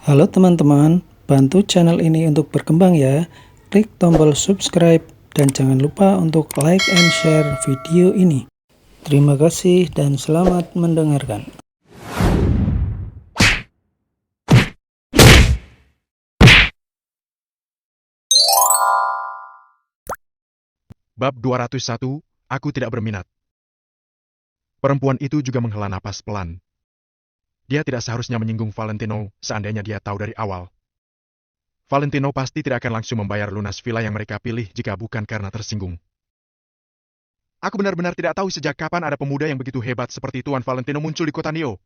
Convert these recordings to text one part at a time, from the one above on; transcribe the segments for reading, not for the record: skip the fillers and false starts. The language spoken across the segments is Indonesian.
Halo teman-teman, bantu channel ini untuk berkembang ya. Klik tombol subscribe dan jangan lupa untuk like and share video ini. Terima kasih dan selamat mendengarkan. Bab 201, aku tidak berminat. Perempuan itu juga menghela napas pelan. Dia tidak seharusnya menyinggung Valentino seandainya dia tahu dari awal. Valentino pasti tidak akan langsung membayar lunas villa yang mereka pilih jika bukan karena tersinggung. Aku benar-benar tidak tahu sejak kapan ada pemuda yang begitu hebat seperti Tuan Valentino muncul di kota Neo.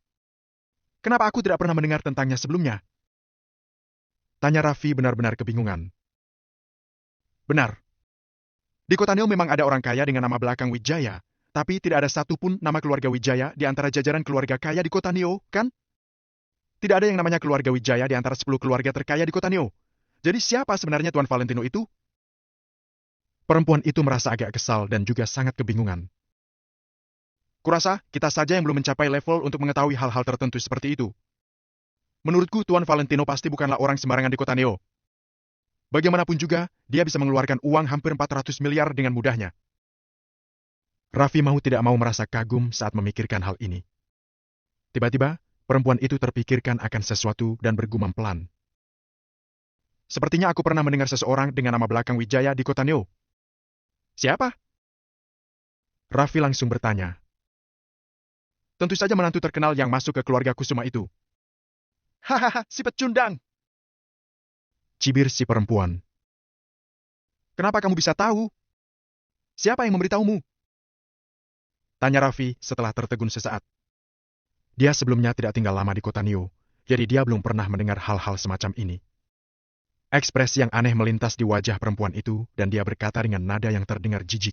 Kenapa aku tidak pernah mendengar tentangnya sebelumnya? Tanya Raffi benar-benar kebingungan. Benar. Di kota Neo memang ada orang kaya dengan nama belakang Wijaya, tapi tidak ada satupun nama keluarga Wijaya di antara jajaran keluarga kaya di kota Neo, kan? Tidak ada yang namanya keluarga Wijaya di antara 10 keluarga terkaya di kota Neo. Jadi siapa sebenarnya Tuan Valentino itu? Perempuan itu merasa agak kesal dan juga sangat kebingungan. Kurasa kita saja yang belum mencapai level untuk mengetahui hal-hal tertentu seperti itu. Menurutku Tuan Valentino pasti bukanlah orang sembarangan di kota Neo. Bagaimanapun juga, dia bisa mengeluarkan uang hampir 400 miliar dengan mudahnya. Raffi mau tidak mau merasa kagum saat memikirkan hal ini. Tiba-tiba, perempuan itu terpikirkan akan sesuatu dan bergumam pelan. Sepertinya aku pernah mendengar seseorang dengan nama belakang Wijaya di kota Neo. Siapa? Raffi langsung bertanya. Tentu saja menantu terkenal yang masuk ke keluarga Kusuma itu. Hahaha, si pecundang! Cibir si perempuan. Kenapa kamu bisa tahu? Siapa yang memberitahumu? Tanya Raffi setelah tertegun sesaat. Dia sebelumnya tidak tinggal lama di kota Neo, jadi dia belum pernah mendengar hal-hal semacam ini. Ekspresi yang aneh melintas di wajah perempuan itu dan dia berkata dengan nada yang terdengar jijik.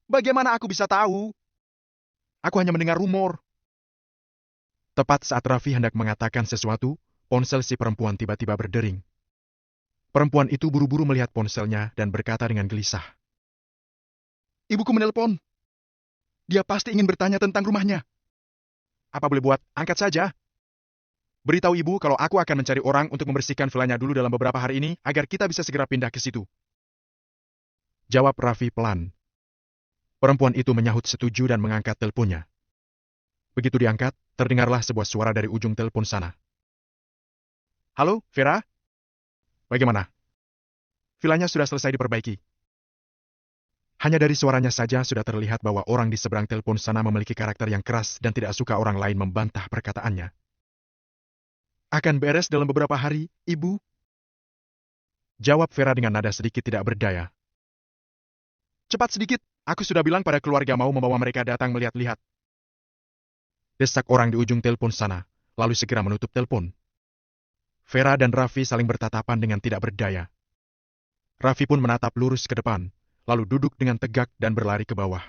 Bagaimana aku bisa tahu? Aku hanya mendengar rumor. Tepat saat Raffi hendak mengatakan sesuatu, ponsel si perempuan tiba-tiba berdering. Perempuan itu buru-buru melihat ponselnya dan berkata dengan gelisah. Ibuku menelpon. Dia pasti ingin bertanya tentang rumahnya. Apa boleh buat, angkat saja. Beritahu ibu kalau aku akan mencari orang untuk membersihkan villanya dulu dalam beberapa hari ini agar kita bisa segera pindah ke situ. Jawab Raffi pelan. Perempuan itu menyahut setuju dan mengangkat teleponnya. Begitu diangkat, terdengarlah sebuah suara dari ujung telepon sana. Halo, Vera? Bagaimana? Villanya sudah selesai diperbaiki. Hanya dari suaranya saja sudah terlihat bahwa orang di seberang telepon sana memiliki karakter yang keras dan tidak suka orang lain membantah perkataannya. Akan beres dalam beberapa hari, Ibu. Jawab Vera dengan nada sedikit tidak berdaya. Cepat sedikit, aku sudah bilang pada keluarga mau membawa mereka datang melihat-lihat. Desak orang di ujung telepon sana, lalu segera menutup telepon. Vera dan Raffi saling bertatapan dengan tidak berdaya. Raffi pun menatap lurus ke depan, lalu duduk dengan tegak dan berlari ke bawah.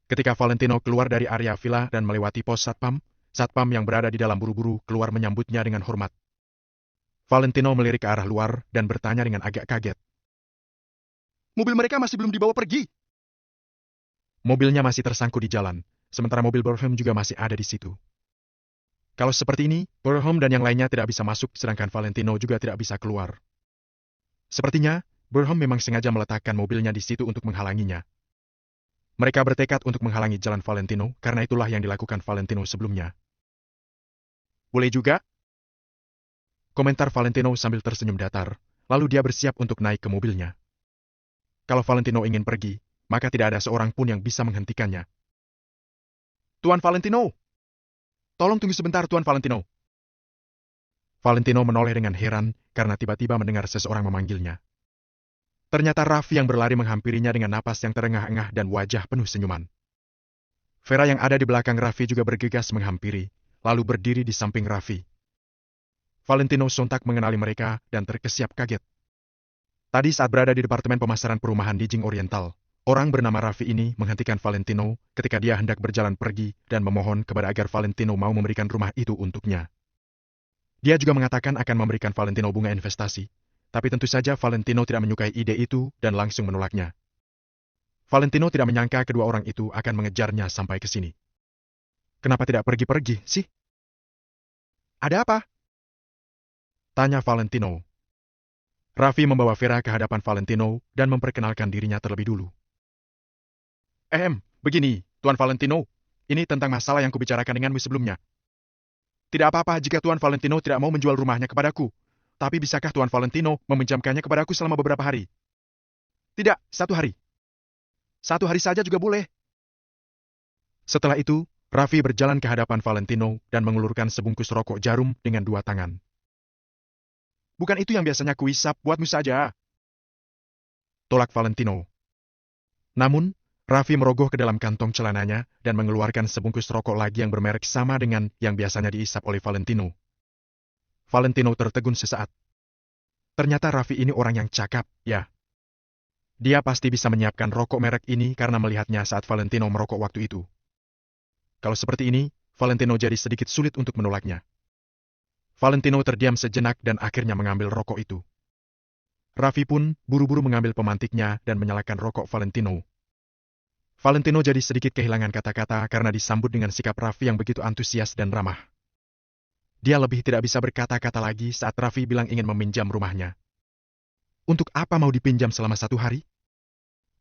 Ketika Valentino keluar dari area villa dan melewati pos satpam, satpam yang berada di dalam buru-buru keluar menyambutnya dengan hormat. Valentino melirik ke arah luar dan bertanya dengan agak kaget. Mobil mereka masih belum dibawa pergi. Mobilnya masih tersangkut di jalan, sementara mobil Burham juga masih ada di situ. Kalau seperti ini, Burham dan yang lainnya tidak bisa masuk, sedangkan Valentino juga tidak bisa keluar. Sepertinya, Burham memang sengaja meletakkan mobilnya di situ untuk menghalanginya. Mereka bertekad untuk menghalangi jalan Valentino, karena itulah yang dilakukan Valentino sebelumnya. Boleh juga? Komentar Valentino sambil tersenyum datar, lalu dia bersiap untuk naik ke mobilnya. Kalau Valentino ingin pergi, maka tidak ada seorang pun yang bisa menghentikannya. Tuan Valentino! Tolong tunggu sebentar, Tuan Valentino. Valentino menoleh dengan heran karena tiba-tiba mendengar seseorang memanggilnya. Ternyata Raffi yang berlari menghampirinya dengan napas yang terengah-engah dan wajah penuh senyuman. Vera yang ada di belakang Raffi juga bergegas menghampiri, lalu berdiri di samping Raffi. Valentino sontak mengenali mereka dan terkesiap kaget. Tadi saat berada di Departemen Pemasaran Perumahan di Jing Oriental, orang bernama Raffi ini menghentikan Valentino ketika dia hendak berjalan pergi dan memohon kepada agar Valentino mau memberikan rumah itu untuknya. Dia juga mengatakan akan memberikan Valentino bunga investasi, tapi tentu saja Valentino tidak menyukai ide itu dan langsung menolaknya. Valentino tidak menyangka kedua orang itu akan mengejarnya sampai ke sini. Kenapa tidak pergi-pergi, sih? Ada apa? Tanya Valentino. Raffi membawa Vera ke hadapan Valentino dan memperkenalkan dirinya terlebih dulu. Begini, Tuan Valentino. Ini tentang masalah yang kubicarakan denganmu sebelumnya. Tidak apa-apa jika Tuan Valentino tidak mau menjual rumahnya kepadaku. Tapi bisakah Tuan Valentino meminjamkannya kepadaku selama beberapa hari? Tidak, 1 hari. 1 hari saja juga boleh. Setelah itu, Raffi berjalan ke hadapan Valentino dan mengulurkan sebungkus rokok jarum dengan 2 tangan. Bukan itu yang biasanya kuisap buatmu saja. Tolak Valentino. Namun, Raffi merogoh ke dalam kantong celananya dan mengeluarkan sebungkus rokok lagi yang bermerek sama dengan yang biasanya diisap oleh Valentino. Valentino tertegun sesaat. Ternyata Raffi ini orang yang cakap, ya. Dia pasti bisa menyiapkan rokok merek ini karena melihatnya saat Valentino merokok waktu itu. Kalau seperti ini, Valentino jadi sedikit sulit untuk menolaknya. Valentino terdiam sejenak dan akhirnya mengambil rokok itu. Raffi pun buru-buru mengambil pemantiknya dan menyalakan rokok Valentino. Valentino jadi sedikit kehilangan kata-kata karena disambut dengan sikap Raffi yang begitu antusias dan ramah. Dia lebih tidak bisa berkata-kata lagi saat Raffi bilang ingin meminjam rumahnya. Untuk apa mau dipinjam selama 1 hari?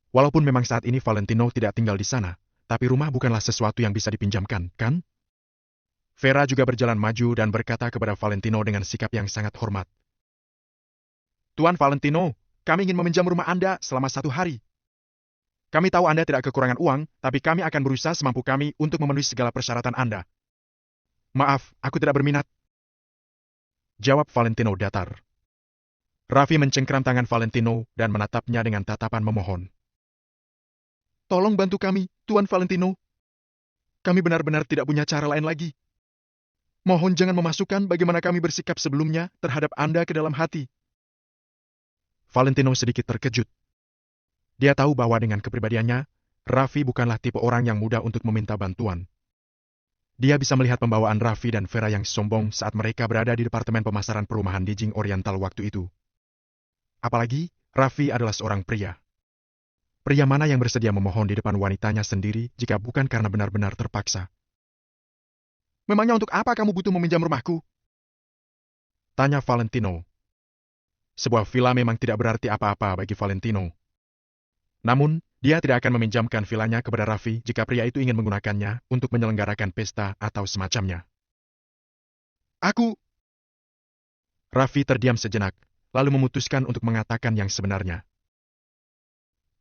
Walaupun memang saat ini Valentino tidak tinggal di sana, tapi rumah bukanlah sesuatu yang bisa dipinjamkan, kan? Vera juga berjalan maju dan berkata kepada Valentino dengan sikap yang sangat hormat. Tuan Valentino, kami ingin meminjam rumah Anda selama 1 hari. Kami tahu Anda tidak kekurangan uang, tapi kami akan berusaha semampu kami untuk memenuhi segala persyaratan Anda. Maaf, aku tidak berminat. Jawab Valentino datar. Raffi mencengkram tangan Valentino dan menatapnya dengan tatapan memohon. Tolong bantu kami, Tuan Valentino. Kami benar-benar tidak punya cara lain lagi. Mohon jangan memasukkan bagaimana kami bersikap sebelumnya terhadap Anda ke dalam hati. Valentino sedikit terkejut. Dia tahu bahwa dengan kepribadiannya, Raffi bukanlah tipe orang yang mudah untuk meminta bantuan. Dia bisa melihat pembawaan Raffi dan Vera yang sombong saat mereka berada di Departemen Pemasaran Perumahan di Jing Oriental waktu itu. Apalagi, Raffi adalah seorang pria. Pria mana yang bersedia memohon di depan wanitanya sendiri jika bukan karena benar-benar terpaksa? Memangnya untuk apa kamu butuh meminjam rumahku? Tanya Valentino. Sebuah villa memang tidak berarti apa-apa bagi Valentino. Namun, dia tidak akan meminjamkan villanya kepada Raffi jika pria itu ingin menggunakannya untuk menyelenggarakan pesta atau semacamnya. Raffi terdiam sejenak, lalu memutuskan untuk mengatakan yang sebenarnya.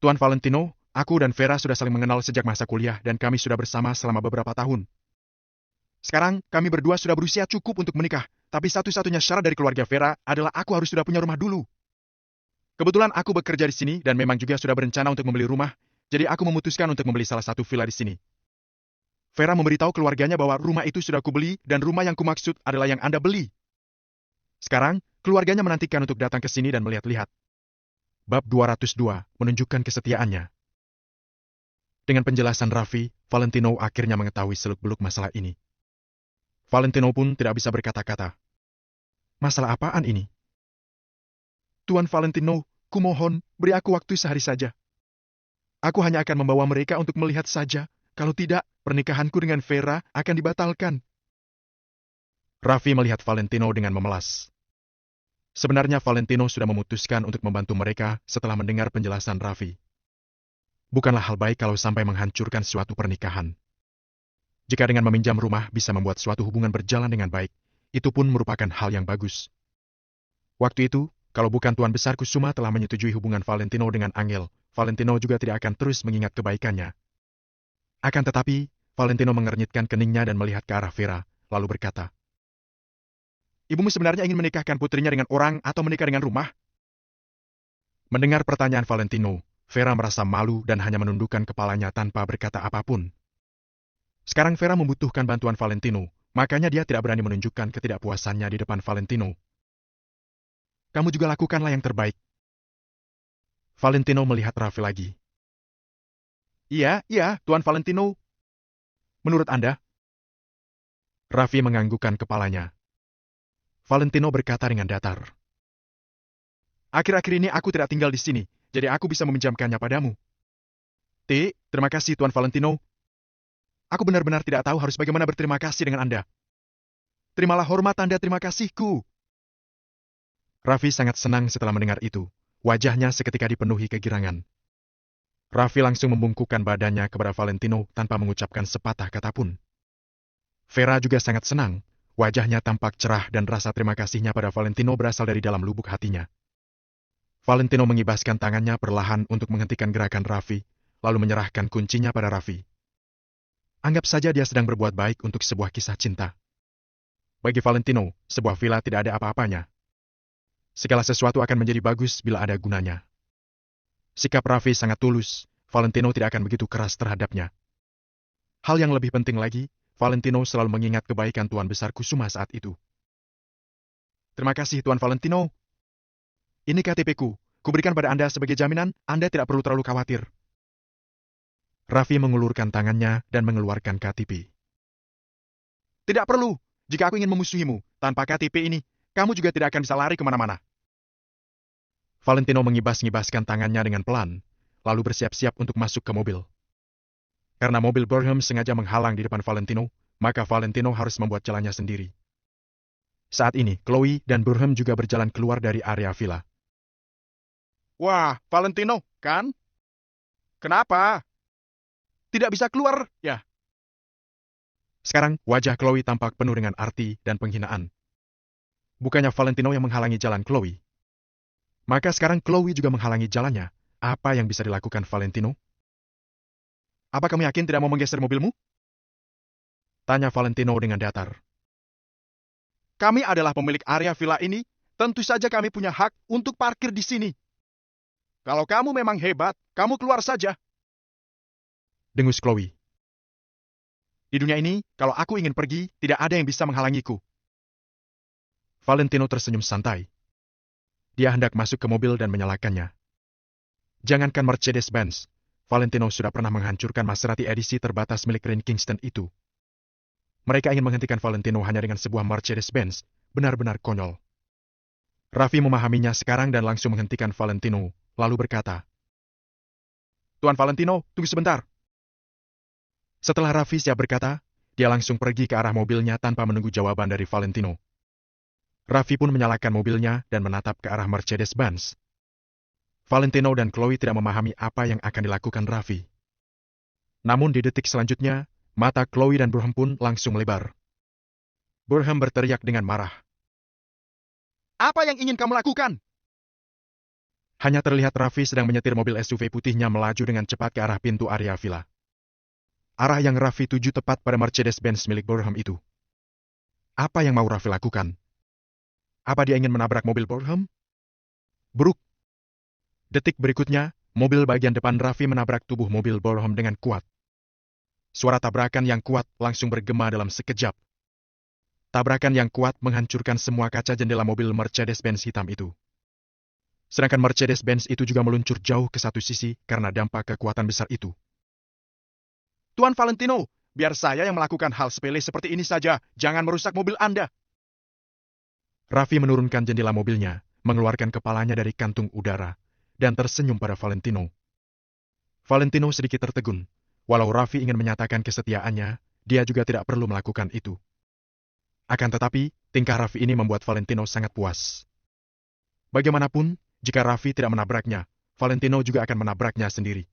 Tuan Valentino, aku dan Vera sudah saling mengenal sejak masa kuliah dan kami sudah bersama selama beberapa tahun. Sekarang, kami berdua sudah berusia cukup untuk menikah, tapi satu-satunya syarat dari keluarga Vera adalah aku harus sudah punya rumah dulu. Kebetulan aku bekerja di sini dan memang juga sudah berencana untuk membeli rumah, jadi aku memutuskan untuk membeli salah satu villa di sini. Vera memberitahu keluarganya bahwa rumah itu sudah kubeli dan rumah yang kumaksud adalah yang Anda beli. Sekarang, keluarganya menantikan untuk datang ke sini dan melihat-lihat. Bab 202 menunjukkan kesetiaannya. Dengan penjelasan Raffi, Valentino akhirnya mengetahui seluk-beluk masalah ini. Valentino pun tidak bisa berkata-kata. Masalah apaan ini? Tuan Valentino, kumohon, beri aku waktu sehari saja. Aku hanya akan membawa mereka untuk melihat saja. Kalau tidak, pernikahanku dengan Vera akan dibatalkan. Raffi melihat Valentino dengan memelas. Sebenarnya Valentino sudah memutuskan untuk membantu mereka setelah mendengar penjelasan Raffi. Bukanlah hal baik kalau sampai menghancurkan suatu pernikahan. Jika dengan meminjam rumah bisa membuat suatu hubungan berjalan dengan baik, itu pun merupakan hal yang bagus. Waktu itu, kalau bukan Tuan Besar Kusuma telah menyetujui hubungan Valentino dengan Angel, Valentino juga tidak akan terus mengingat kebaikannya. Akan tetapi, Valentino mengernyitkan keningnya dan melihat ke arah Vera, lalu berkata, Ibumu sebenarnya ingin menikahkan putrinya dengan orang atau menikah dengan rumah? Mendengar pertanyaan Valentino, Vera merasa malu dan hanya menundukkan kepalanya tanpa berkata apapun. Sekarang Vera membutuhkan bantuan Valentino, makanya dia tidak berani menunjukkan ketidakpuasannya di depan Valentino. Kamu juga lakukanlah yang terbaik. Valentino melihat Raffi lagi. Iya, Tuan Valentino. Menurut Anda? Raffi menganggukkan kepalanya. Valentino berkata dengan datar. Akhir-akhir ini aku tidak tinggal di sini, jadi aku bisa meminjamkannya padamu. Terima kasih Tuan Valentino. Aku benar-benar tidak tahu harus bagaimana berterima kasih dengan Anda. Terimalah hormat Anda, terima kasihku. Raffi sangat senang setelah mendengar itu. Wajahnya seketika dipenuhi kegirangan. Raffi langsung membungkukkan badannya kepada Valentino tanpa mengucapkan sepatah kata pun. Vera juga sangat senang. Wajahnya tampak cerah dan rasa terima kasihnya pada Valentino berasal dari dalam lubuk hatinya. Valentino mengibaskan tangannya perlahan untuk menghentikan gerakan Raffi, lalu menyerahkan kuncinya pada Raffi. Anggap saja dia sedang berbuat baik untuk sebuah kisah cinta. Bagi Valentino, sebuah villa tidak ada apa-apanya. Segala sesuatu akan menjadi bagus bila ada gunanya. Sikap Raffi sangat tulus, Valentino tidak akan begitu keras terhadapnya. Hal yang lebih penting lagi, Valentino selalu mengingat kebaikan Tuan Besar Kusuma saat itu. Terima kasih Tuan Valentino. Ini KTP-ku, kuberikan pada Anda sebagai jaminan, Anda tidak perlu terlalu khawatir. Raffi mengulurkan tangannya dan mengeluarkan KTP. Tidak perlu, jika aku ingin memusuhimu, tanpa KTP ini, kamu juga tidak akan bisa lari kemana-mana. Valentino mengibas-ngibaskan tangannya dengan pelan, lalu bersiap-siap untuk masuk ke mobil. Karena mobil Burham sengaja menghalang di depan Valentino, maka Valentino harus membuat jalannya sendiri. Saat ini, Chloe dan Burham juga berjalan keluar dari area villa. Wah, Valentino, kan? Kenapa? Tidak bisa keluar, ya? Sekarang, wajah Chloe tampak penuh dengan arti dan penghinaan. Bukannya Valentino yang menghalangi jalan Chloe. Maka sekarang Chloe juga menghalangi jalannya. Apa yang bisa dilakukan Valentino? Apa kamu yakin tidak mau menggeser mobilmu? Tanya Valentino dengan datar. Kami adalah pemilik area villa ini, tentu saja kami punya hak untuk parkir di sini. Kalau kamu memang hebat, kamu keluar saja. Dengus Chloe. Di dunia ini, kalau aku ingin pergi, tidak ada yang bisa menghalangiku. Valentino tersenyum santai. Dia hendak masuk ke mobil dan menyalakannya. Jangankan Mercedes-Benz, Valentino sudah pernah menghancurkan Maserati edisi terbatas milik Ren Kingston itu. Mereka ingin menghentikan Valentino hanya dengan sebuah Mercedes-Benz, benar-benar konyol. Raffi memahaminya sekarang dan langsung menghentikan Valentino, lalu berkata, Tuan Valentino, tunggu sebentar. Setelah Raffi siap berkata, dia langsung pergi ke arah mobilnya tanpa menunggu jawaban dari Valentino. Raffi pun menyalakan mobilnya dan menatap ke arah Mercedes-Benz. Valentino dan Chloe tidak memahami apa yang akan dilakukan Raffi. Namun di detik selanjutnya, mata Chloe dan Burham pun langsung melebar. Burham berteriak dengan marah. Apa yang ingin kamu lakukan? Hanya terlihat Raffi sedang menyetir mobil SUV putihnya melaju dengan cepat ke arah pintu area villa. Arah yang Raffi tuju tepat pada Mercedes-Benz milik Burham itu. Apa yang mau Raffi lakukan? Apa dia ingin menabrak mobil Burham? Bruk. Detik berikutnya, mobil bagian depan Raffi menabrak tubuh mobil Burham dengan kuat. Suara tabrakan yang kuat langsung bergema dalam sekejap. Tabrakan yang kuat menghancurkan semua kaca jendela mobil Mercedes-Benz hitam itu. Sedangkan Mercedes-Benz itu juga meluncur jauh ke satu sisi karena dampak kekuatan besar itu. Tuan Valentino, biar saya yang melakukan hal sepele seperti ini saja, jangan merusak mobil Anda. Raffi menurunkan jendela mobilnya, mengeluarkan kepalanya dari kantung udara, dan tersenyum pada Valentino. Valentino sedikit tertegun. Walau Raffi ingin menyatakan kesetiaannya, dia juga tidak perlu melakukan itu. Akan tetapi, tingkah Raffi ini membuat Valentino sangat puas. Bagaimanapun, jika Raffi tidak menabraknya, Valentino juga akan menabraknya sendiri.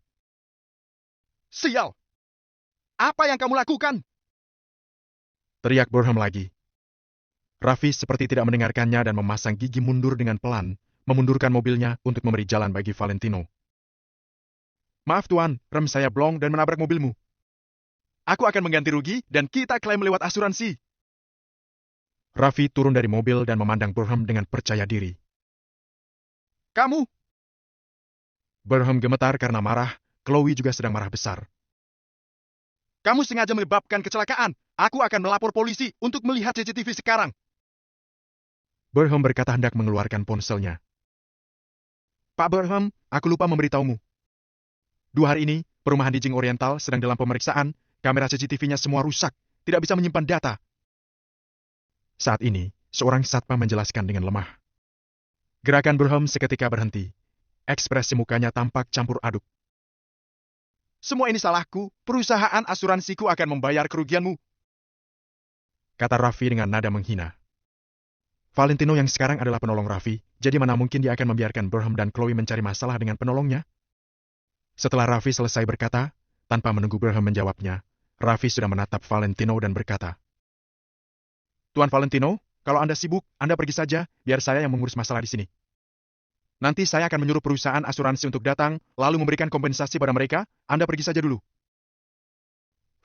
Sial! Apa yang kamu lakukan? Teriak Burham lagi. Raffi seperti tidak mendengarkannya dan memasang gigi mundur dengan pelan, memundurkan mobilnya untuk memberi jalan bagi Valentino. Maaf Tuan, rem saya blong dan menabrak mobilmu. Aku akan mengganti rugi dan kita klaim lewat asuransi. Raffi turun dari mobil dan memandang Burham dengan percaya diri. Kamu? Burham gemetar karena marah, Chloe juga sedang marah besar. Kamu sengaja menyebabkan kecelakaan. Aku akan melapor polisi untuk melihat CCTV sekarang. Burham berkata hendak mengeluarkan ponselnya. Pak Burham, aku lupa memberitahumu. 2 hari ini, perumahan di Jing Oriental sedang dalam pemeriksaan, kamera CCTV-nya semua rusak, tidak bisa menyimpan data. Saat ini, seorang satpam menjelaskan dengan lemah. Gerakan Burham seketika berhenti. Ekspresi mukanya tampak campur aduk. Semua ini salahku, perusahaan asuransiku akan membayar kerugianmu. Kata Raffi dengan nada menghina. Valentino yang sekarang adalah penolong Raffi, jadi mana mungkin dia akan membiarkan Burham dan Chloe mencari masalah dengan penolongnya? Setelah Raffi selesai berkata, tanpa menunggu Burham menjawabnya, Raffi sudah menatap Valentino dan berkata, Tuan Valentino, kalau Anda sibuk, Anda pergi saja, biar saya yang mengurus masalah di sini. Nanti saya akan menyuruh perusahaan asuransi untuk datang, lalu memberikan kompensasi pada mereka, Anda pergi saja dulu.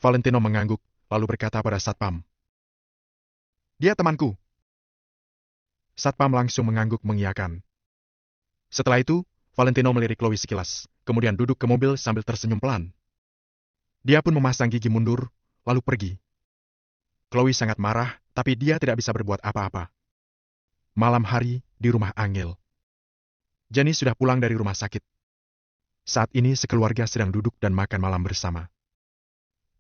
Valentino mengangguk, lalu berkata pada Satpam, Dia temanku. Satpam langsung mengangguk mengiyakan. Setelah itu, Valentino melirik Chloe sekilas, kemudian duduk ke mobil sambil tersenyum pelan. Dia pun memasang gigi mundur, lalu pergi. Chloe sangat marah, tapi dia tidak bisa berbuat apa-apa. Malam hari, di rumah Angel. Jenny sudah pulang dari rumah sakit. Saat ini sekeluarga sedang duduk dan makan malam bersama.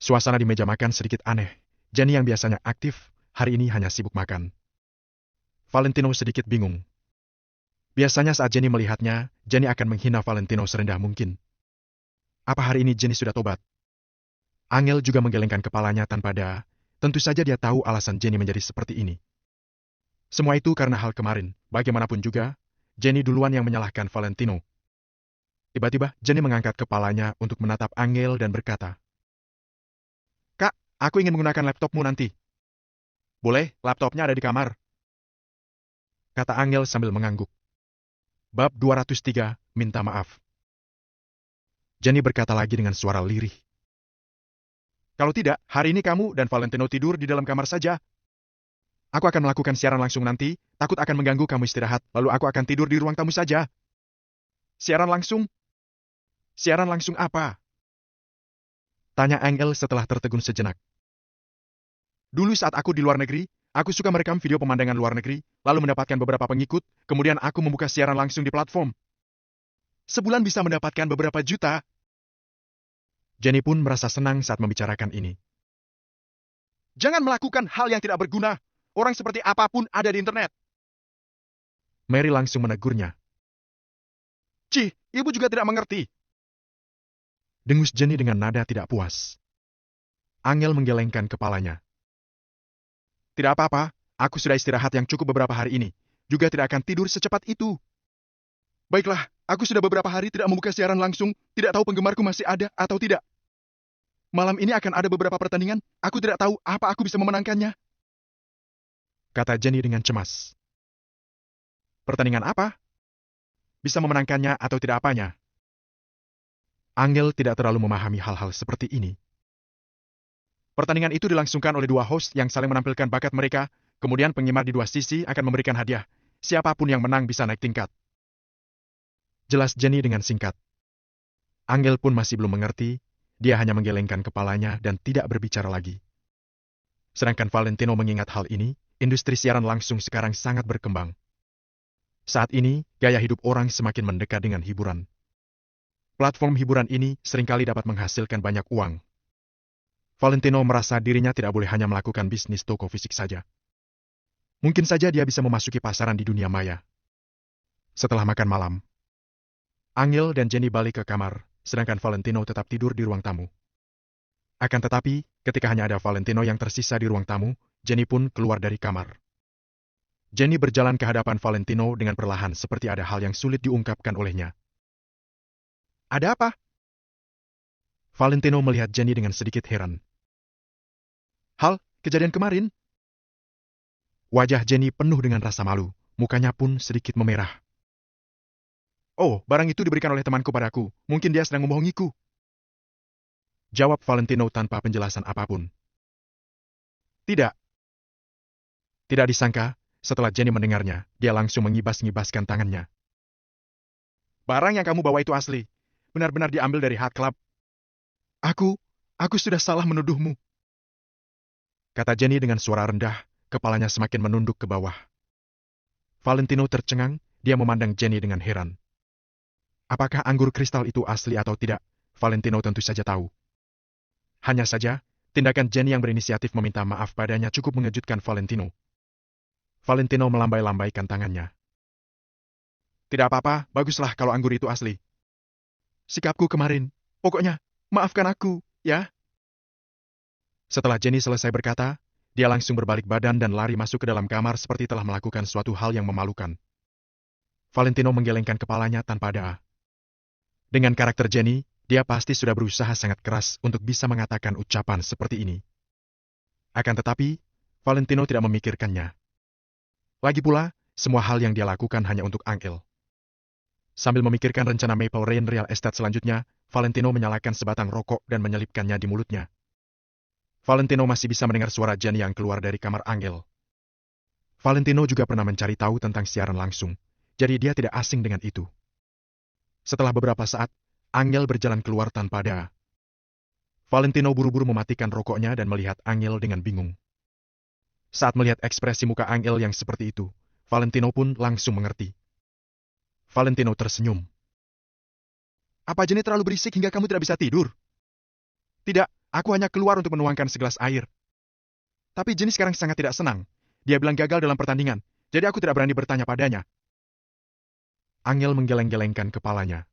Suasana di meja makan sedikit aneh. Jenny yang biasanya aktif, hari ini hanya sibuk makan. Valentino sedikit bingung. Biasanya saat Jenny melihatnya, Jenny akan menghina Valentino serendah mungkin. Apa hari ini Jenny sudah tobat? Angel juga menggelengkan kepalanya tanpa daya. Tentu saja dia tahu alasan Jenny menjadi seperti ini. Semua itu karena hal kemarin. Bagaimanapun juga, Jenny duluan yang menyalahkan Valentino. Tiba-tiba, Jenny mengangkat kepalanya untuk menatap Angel dan berkata, Kak, aku ingin menggunakan laptopmu nanti. Boleh, laptopnya ada di kamar. Kata Angel sambil mengangguk. Bab 203, minta maaf. Jenny berkata lagi dengan suara lirih. Kalau tidak, hari ini kamu dan Valentino tidur di dalam kamar saja. Aku akan melakukan siaran langsung nanti, takut akan mengganggu kamu istirahat, lalu aku akan tidur di ruang tamu saja. Siaran langsung? Siaran langsung apa? Tanya Angel setelah tertegun sejenak. Dulu saat aku di luar negeri, aku suka merekam video pemandangan luar negeri, lalu mendapatkan beberapa pengikut, kemudian aku membuka siaran langsung di platform. Sebulan bisa mendapatkan beberapa juta. Jenny pun merasa senang saat membicarakan ini. Jangan melakukan hal yang tidak berguna. Orang seperti apapun ada di internet. Mary langsung menegurnya. Cih, ibu juga tidak mengerti. Dengus Jenny dengan nada tidak puas. Angel menggelengkan kepalanya. Tidak apa-apa, aku sudah istirahat yang cukup beberapa hari ini. Juga tidak akan tidur secepat itu. Baiklah, aku sudah beberapa hari tidak membuka siaran langsung, tidak tahu penggemarku masih ada atau tidak. Malam ini akan ada beberapa pertandingan, aku tidak tahu apa aku bisa memenangkannya. Kata Jenny dengan cemas. Pertandingan apa? Bisa memenangkannya atau tidak apanya? Angel tidak terlalu memahami hal-hal seperti ini. Pertandingan itu dilangsungkan oleh dua host yang saling menampilkan bakat mereka, kemudian penggemar di dua sisi akan memberikan hadiah. Siapapun yang menang bisa naik tingkat. Jelas Jenny dengan singkat. Angel pun masih belum mengerti, dia hanya menggelengkan kepalanya dan tidak berbicara lagi. Sedangkan Valentino mengingat hal ini, industri siaran langsung sekarang sangat berkembang. Saat ini, gaya hidup orang semakin mendekat dengan hiburan. Platform hiburan ini seringkali dapat menghasilkan banyak uang. Valentino merasa dirinya tidak boleh hanya melakukan bisnis toko fisik saja. Mungkin saja dia bisa memasuki pasaran di dunia maya. Setelah makan malam, Angel dan Jenny balik ke kamar, sedangkan Valentino tetap tidur di ruang tamu. Akan tetapi, ketika hanya ada Valentino yang tersisa di ruang tamu, Jenny pun keluar dari kamar. Jenny berjalan ke hadapan Valentino dengan perlahan seperti ada hal yang sulit diungkapkan olehnya. Ada apa? Valentino melihat Jenny dengan sedikit heran. Hal, kejadian kemarin? Wajah Jenny penuh dengan rasa malu, mukanya pun sedikit memerah. Oh, barang itu diberikan oleh temanku padaku, mungkin dia sedang membohongiku. Jawab Valentino tanpa penjelasan apapun. Tidak. Tidak disangka, setelah Jenny mendengarnya, dia langsung mengibas-ngibaskan tangannya. Barang yang kamu bawa itu asli. Benar-benar diambil dari Hat Club. Aku sudah salah menuduhmu. Kata Jenny dengan suara rendah, kepalanya semakin menunduk ke bawah. Valentino tercengang, dia memandang Jenny dengan heran. Apakah anggur kristal itu asli atau tidak, Valentino tentu saja tahu. Hanya saja, tindakan Jenny yang berinisiatif meminta maaf padanya cukup mengejutkan Valentino. Valentino melambai-lambaikan tangannya. Tidak apa-apa, baguslah kalau anggur itu asli. Sikapku kemarin, pokoknya, maafkan aku, ya. Setelah Jenny selesai berkata, dia langsung berbalik badan dan lari masuk ke dalam kamar seperti telah melakukan suatu hal yang memalukan. Valentino menggelengkan kepalanya tanpa daya. Dengan karakter Jenny, dia pasti sudah berusaha sangat keras untuk bisa mengatakan ucapan seperti ini. Akan tetapi, Valentino tidak memikirkannya. Lagi pula, semua hal yang dia lakukan hanya untuk Angel. Sambil memikirkan rencana Maple Rain Real Estate selanjutnya, Valentino menyalakan sebatang rokok dan menyelipkannya di mulutnya. Valentino masih bisa mendengar suara Jenny yang keluar dari kamar Angel. Valentino juga pernah mencari tahu tentang siaran langsung, jadi dia tidak asing dengan itu. Setelah beberapa saat, Angel berjalan keluar tanpa daya. Valentino buru-buru mematikan rokoknya dan melihat Angel dengan bingung. Saat melihat ekspresi muka Angel yang seperti itu, Valentino pun langsung mengerti. Valentino tersenyum. Apa Jenny terlalu berisik hingga kamu tidak bisa tidur? Tidak, aku hanya keluar untuk menuangkan segelas air. Tapi Jenny sekarang sangat tidak senang. Dia bilang gagal dalam pertandingan, jadi aku tidak berani bertanya padanya. Angel menggeleng-gelengkan kepalanya.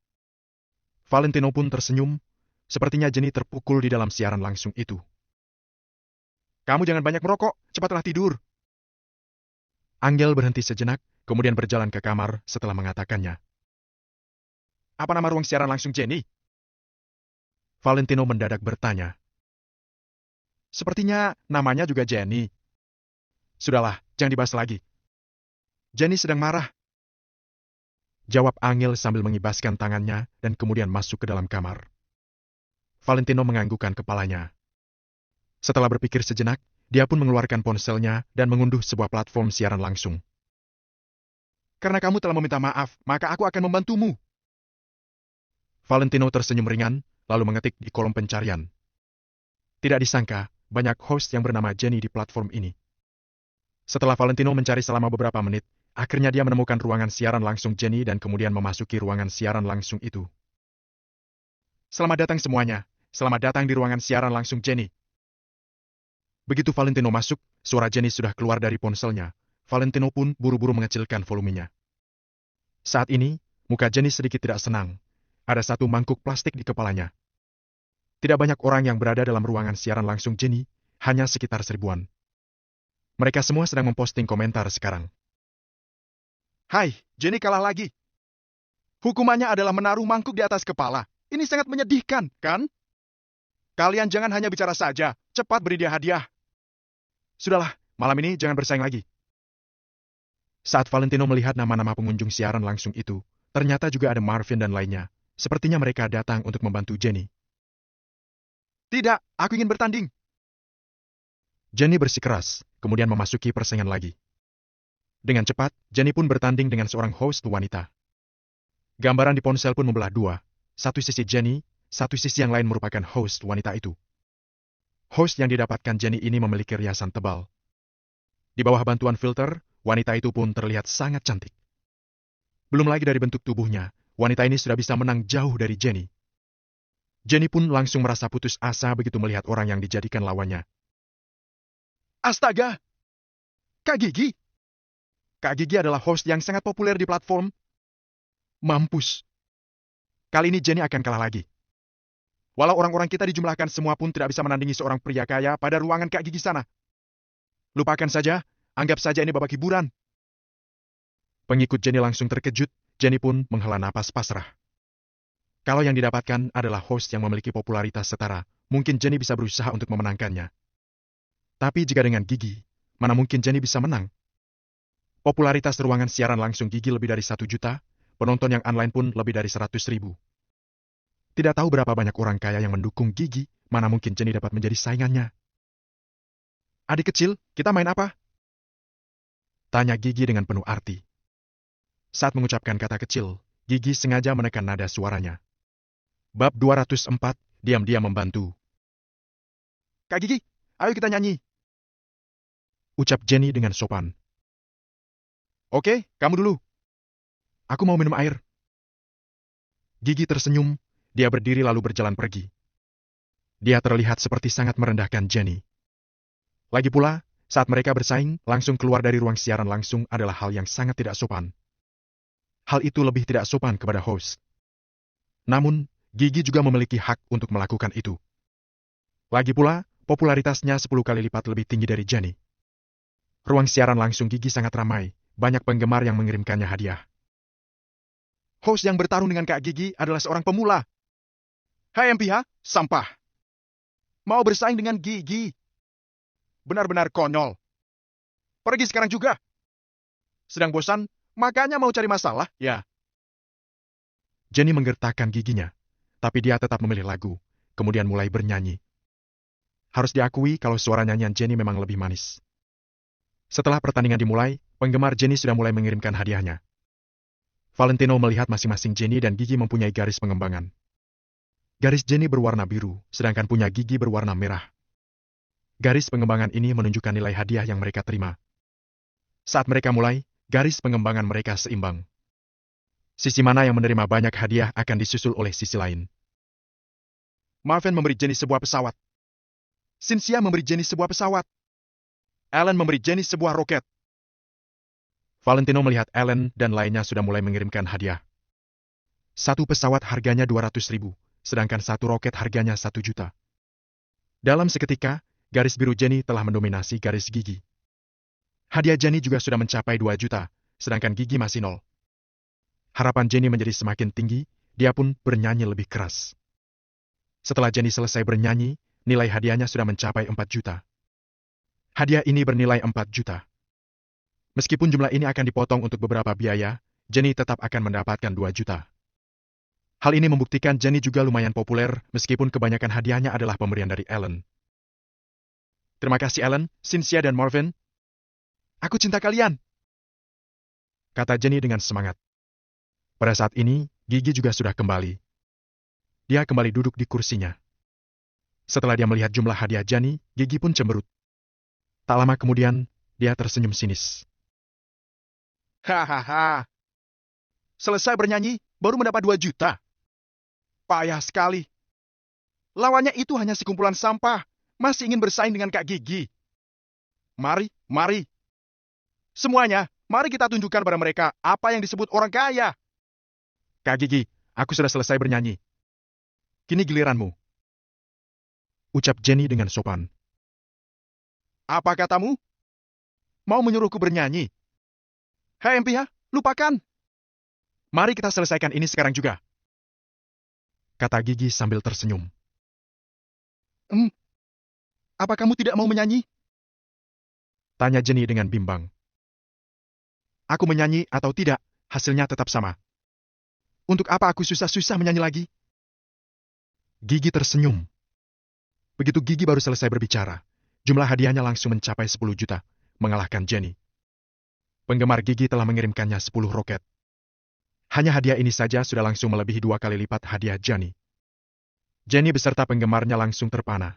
Valentino pun tersenyum, sepertinya Jenny terpukul di dalam siaran langsung itu. Kamu jangan banyak merokok, cepatlah tidur. Angel berhenti sejenak, kemudian berjalan ke kamar setelah mengatakannya. Apa nama ruang siaran langsung Jenny? Valentino mendadak bertanya. Sepertinya namanya juga Jenny. Sudahlah, jangan dibahas lagi. Jenny sedang marah. Jawab Angel sambil mengibaskan tangannya dan kemudian masuk ke dalam kamar. Valentino menganggukkan kepalanya. Setelah berpikir sejenak, dia pun mengeluarkan ponselnya dan mengunduh sebuah platform siaran langsung. Karena kamu telah meminta maaf, maka aku akan membantumu. Valentino tersenyum ringan, lalu mengetik di kolom pencarian. Tidak disangka, banyak host yang bernama Jenny di platform ini. Setelah Valentino mencari selama beberapa menit, akhirnya dia menemukan ruangan siaran langsung Jenny dan kemudian memasuki ruangan siaran langsung itu. Selamat datang semuanya, selamat datang di ruangan siaran langsung Jenny. Begitu Valentino masuk, suara Jenny sudah keluar dari ponselnya. Valentino pun buru-buru mengecilkan volumenya. Saat ini, muka Jenny sedikit tidak senang. Ada satu mangkuk plastik di kepalanya. Tidak banyak orang yang berada dalam ruangan siaran langsung Jenny, hanya sekitar 1000-an. Mereka semua sedang memposting komentar sekarang. Hai, Jenny kalah lagi. Hukumannya adalah menaruh mangkuk di atas kepala. Ini sangat menyedihkan, kan? Kalian jangan hanya bicara saja, cepat beri dia hadiah. Sudahlah, malam ini jangan bersaing lagi. Saat Valentino melihat nama-nama pengunjung siaran langsung itu, ternyata juga ada Marvin dan lainnya. Sepertinya mereka datang untuk membantu Jenny. Tidak, aku ingin bertanding. Jenny bersikeras, kemudian memasuki persaingan lagi. Dengan cepat, Jenny pun bertanding dengan seorang host wanita. Gambaran di ponsel pun membelah dua. Satu sisi Jenny, satu sisi yang lain merupakan host wanita itu. Host yang didapatkan Jenny ini memiliki riasan tebal. Di bawah bantuan filter, wanita itu pun terlihat sangat cantik. Belum lagi dari bentuk tubuhnya, wanita ini sudah bisa menang jauh dari Jenny. Jenny pun langsung merasa putus asa begitu melihat orang yang dijadikan lawannya. Astaga! Kak Gigi! Kak Gigi adalah host yang sangat populer di platform. Mampus! Kali ini Jenny akan kalah lagi. Walau orang-orang kita dijumlahkan semua pun tidak bisa menandingi seorang pria kaya pada ruangan Kak Gigi sana. Lupakan saja, anggap saja ini babak hiburan. Pengikut Jenny langsung terkejut, Jenny pun menghela napas pasrah. Kalau yang didapatkan adalah host yang memiliki popularitas setara, mungkin Jenny bisa berusaha untuk memenangkannya. Tapi jika dengan Gigi, mana mungkin Jenny bisa menang? Popularitas ruangan siaran langsung Gigi lebih dari 1 juta, penonton yang online pun lebih dari 100.000. Tidak tahu berapa banyak orang kaya yang mendukung Gigi, mana mungkin Jenny dapat menjadi saingannya. Adik kecil, kita main apa? Tanya Gigi dengan penuh arti. Saat mengucapkan kata kecil, Gigi sengaja menekan nada suaranya. Bab 204, diam-diam membantu. Kak Gigi, ayo kita nyanyi. Ucap Jenny dengan sopan. Oke, kamu dulu. Aku mau minum air. Gigi tersenyum, dia berdiri lalu berjalan pergi. Dia terlihat seperti sangat merendahkan Jenny. Lagi pula, saat mereka bersaing, langsung keluar dari ruang siaran langsung adalah hal yang sangat tidak sopan. Hal itu lebih tidak sopan kepada host. Namun, Gigi juga memiliki hak untuk melakukan itu. Lagi pula, popularitasnya 10 kali lipat lebih tinggi dari Jenny. Ruang siaran langsung Gigi sangat ramai, banyak penggemar yang mengirimkannya hadiah. Host yang bertarung dengan Kak Gigi adalah seorang pemula. Hai MPH, sampah. Mau bersaing dengan Gigi. Benar-benar konyol. Pergi sekarang juga. Sedang bosan, makanya mau cari masalah, ya. Jenny menggertakkan giginya, tapi dia tetap memilih lagu, kemudian mulai bernyanyi. Harus diakui kalau suara nyanyian Jenny memang lebih manis. Setelah pertandingan dimulai, penggemar Jenny sudah mulai mengirimkan hadiahnya. Valentino melihat masing-masing Jenny dan Gigi mempunyai garis pengembangan. Garis Jenny berwarna biru, sedangkan punya Gigi berwarna merah. Garis pengembangan ini menunjukkan nilai hadiah yang mereka terima. Saat mereka mulai, garis pengembangan mereka seimbang. Sisi mana yang menerima banyak hadiah akan disusul oleh sisi lain. Marvin memberi Jenny sebuah pesawat. Cynthia memberi Jenny sebuah pesawat. Alan memberi Jenny sebuah roket. Valentino melihat Alan dan lainnya sudah mulai mengirimkan hadiah. Satu pesawat harganya 200.000, sedangkan satu roket harganya 1 juta. Dalam seketika, garis biru Jenny telah mendominasi garis Gigi. Hadiah Jenny juga sudah mencapai 2 juta, sedangkan Gigi masih 0. Harapan Jenny menjadi semakin tinggi, dia pun bernyanyi lebih keras. Setelah Jenny selesai bernyanyi, nilai hadiahnya sudah mencapai 4 juta. Hadiah ini bernilai 4 juta. Meskipun jumlah ini akan dipotong untuk beberapa biaya, Jenny tetap akan mendapatkan 2 juta. Hal ini membuktikan Jenny juga lumayan populer, meskipun kebanyakan hadiahnya adalah pemberian dari Alan. Terima kasih Alan, Cynthia dan Marvin. Aku cinta kalian, kata Jenny dengan semangat. Pada saat ini, Gigi juga sudah kembali. Dia kembali duduk di kursinya. Setelah dia melihat jumlah hadiah Jenny, Gigi pun cemberut. Tak lama kemudian, dia tersenyum sinis. Hahaha. Selesai bernyanyi, baru mendapat 2 juta. Payah sekali. Lawannya itu hanya sekumpulan sampah. Masih ingin bersaing dengan Kak Gigi. Mari. Semuanya, mari kita tunjukkan pada mereka apa yang disebut orang kaya. Kak Gigi, aku sudah selesai bernyanyi. Kini giliranmu. Ucap Jenny dengan sopan. Apa katamu? Mau menyuruhku bernyanyi? Hei MPH, lupakan. Mari kita selesaikan ini sekarang juga. Kata Gigi sambil tersenyum. Apa kamu tidak mau menyanyi? Tanya Jenny dengan bimbang. Aku menyanyi atau tidak, hasilnya tetap sama. Untuk apa aku susah-susah menyanyi lagi? Gigi tersenyum. Begitu Gigi baru selesai berbicara, jumlah hadiahnya langsung mencapai 10 juta, mengalahkan Jenny. Penggemar Gigi telah mengirimkannya 10 roket. Hanya hadiah ini saja sudah langsung melebihi 2 kali lipat hadiah Jenny. Jenny beserta penggemarnya langsung terpana.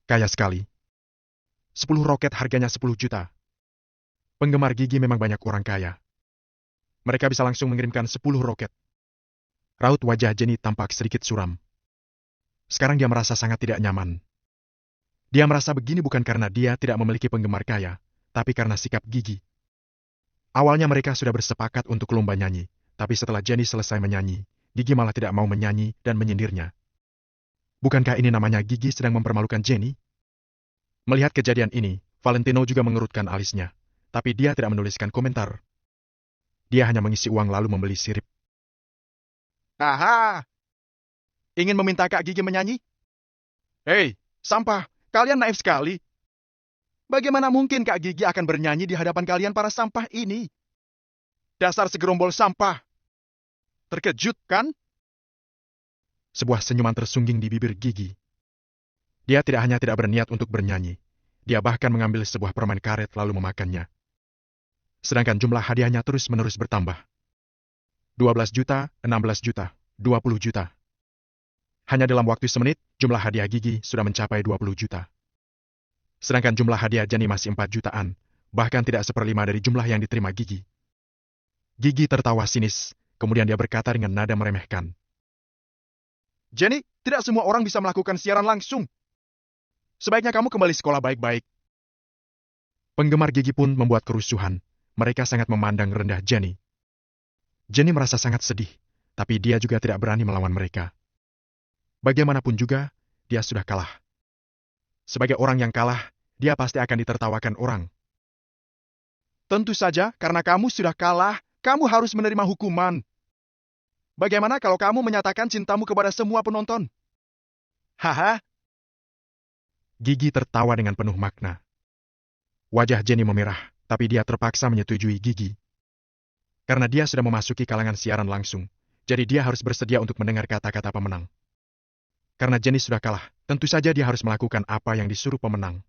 Kaya sekali. 10 roket harganya 10 juta. Penggemar Gigi memang banyak orang kaya. Mereka bisa langsung mengirimkan 10 roket. Raut wajah Jenny tampak sedikit suram. Sekarang dia merasa sangat tidak nyaman. Dia merasa begini bukan karena dia tidak memiliki penggemar kaya, tapi karena sikap Gigi. Awalnya mereka sudah bersepakat untuk lomba nyanyi, tapi setelah Jenny selesai menyanyi, Gigi malah tidak mau menyanyi dan menyindirnya. Bukankah ini namanya Gigi sedang mempermalukan Jenny? Melihat kejadian ini, Valentino juga mengerutkan alisnya, tapi dia tidak menuliskan komentar. Dia hanya mengisi uang lalu membeli sirip. Aha! Ingin meminta Kak Gigi menyanyi? Hei, sampah, kalian naif sekali. Bagaimana mungkin Kak Gigi akan bernyanyi di hadapan kalian para sampah ini? Dasar segerombol sampah. Terkejut, kan? Sebuah senyuman tersungging di bibir Gigi. Dia tidak hanya tidak berniat untuk bernyanyi, dia bahkan mengambil sebuah permen karet lalu memakannya. Sedangkan jumlah hadiahnya terus-menerus bertambah. 12 juta, 16 juta, 20 juta. Hanya dalam waktu semenit, jumlah hadiah Gigi sudah mencapai 20 juta. Sedangkan jumlah hadiah Jenny masih 4 jutaan, bahkan tidak 1/5 dari jumlah yang diterima Gigi. Gigi tertawa sinis, kemudian dia berkata dengan nada meremehkan. Jenny, tidak semua orang bisa melakukan siaran langsung. Sebaiknya kamu kembali sekolah baik-baik. Penggemar Gigi pun membuat kerusuhan. Mereka sangat memandang rendah Jenny. Jenny merasa sangat sedih, tapi dia juga tidak berani melawan mereka. Bagaimanapun juga, dia sudah kalah. Sebagai orang yang kalah, dia pasti akan ditertawakan orang. Tentu saja, karena kamu sudah kalah, kamu harus menerima hukuman. Bagaimana kalau kamu menyatakan cintamu kepada semua penonton? Haha. Gigi tertawa dengan penuh makna. Wajah Jenny memerah, tapi dia terpaksa menyetujui Gigi. Karena dia sudah memasuki kalangan siaran langsung, jadi dia harus bersedia untuk mendengar kata-kata pemenang. Karena Jenny sudah kalah, tentu saja dia harus melakukan apa yang disuruh pemenang.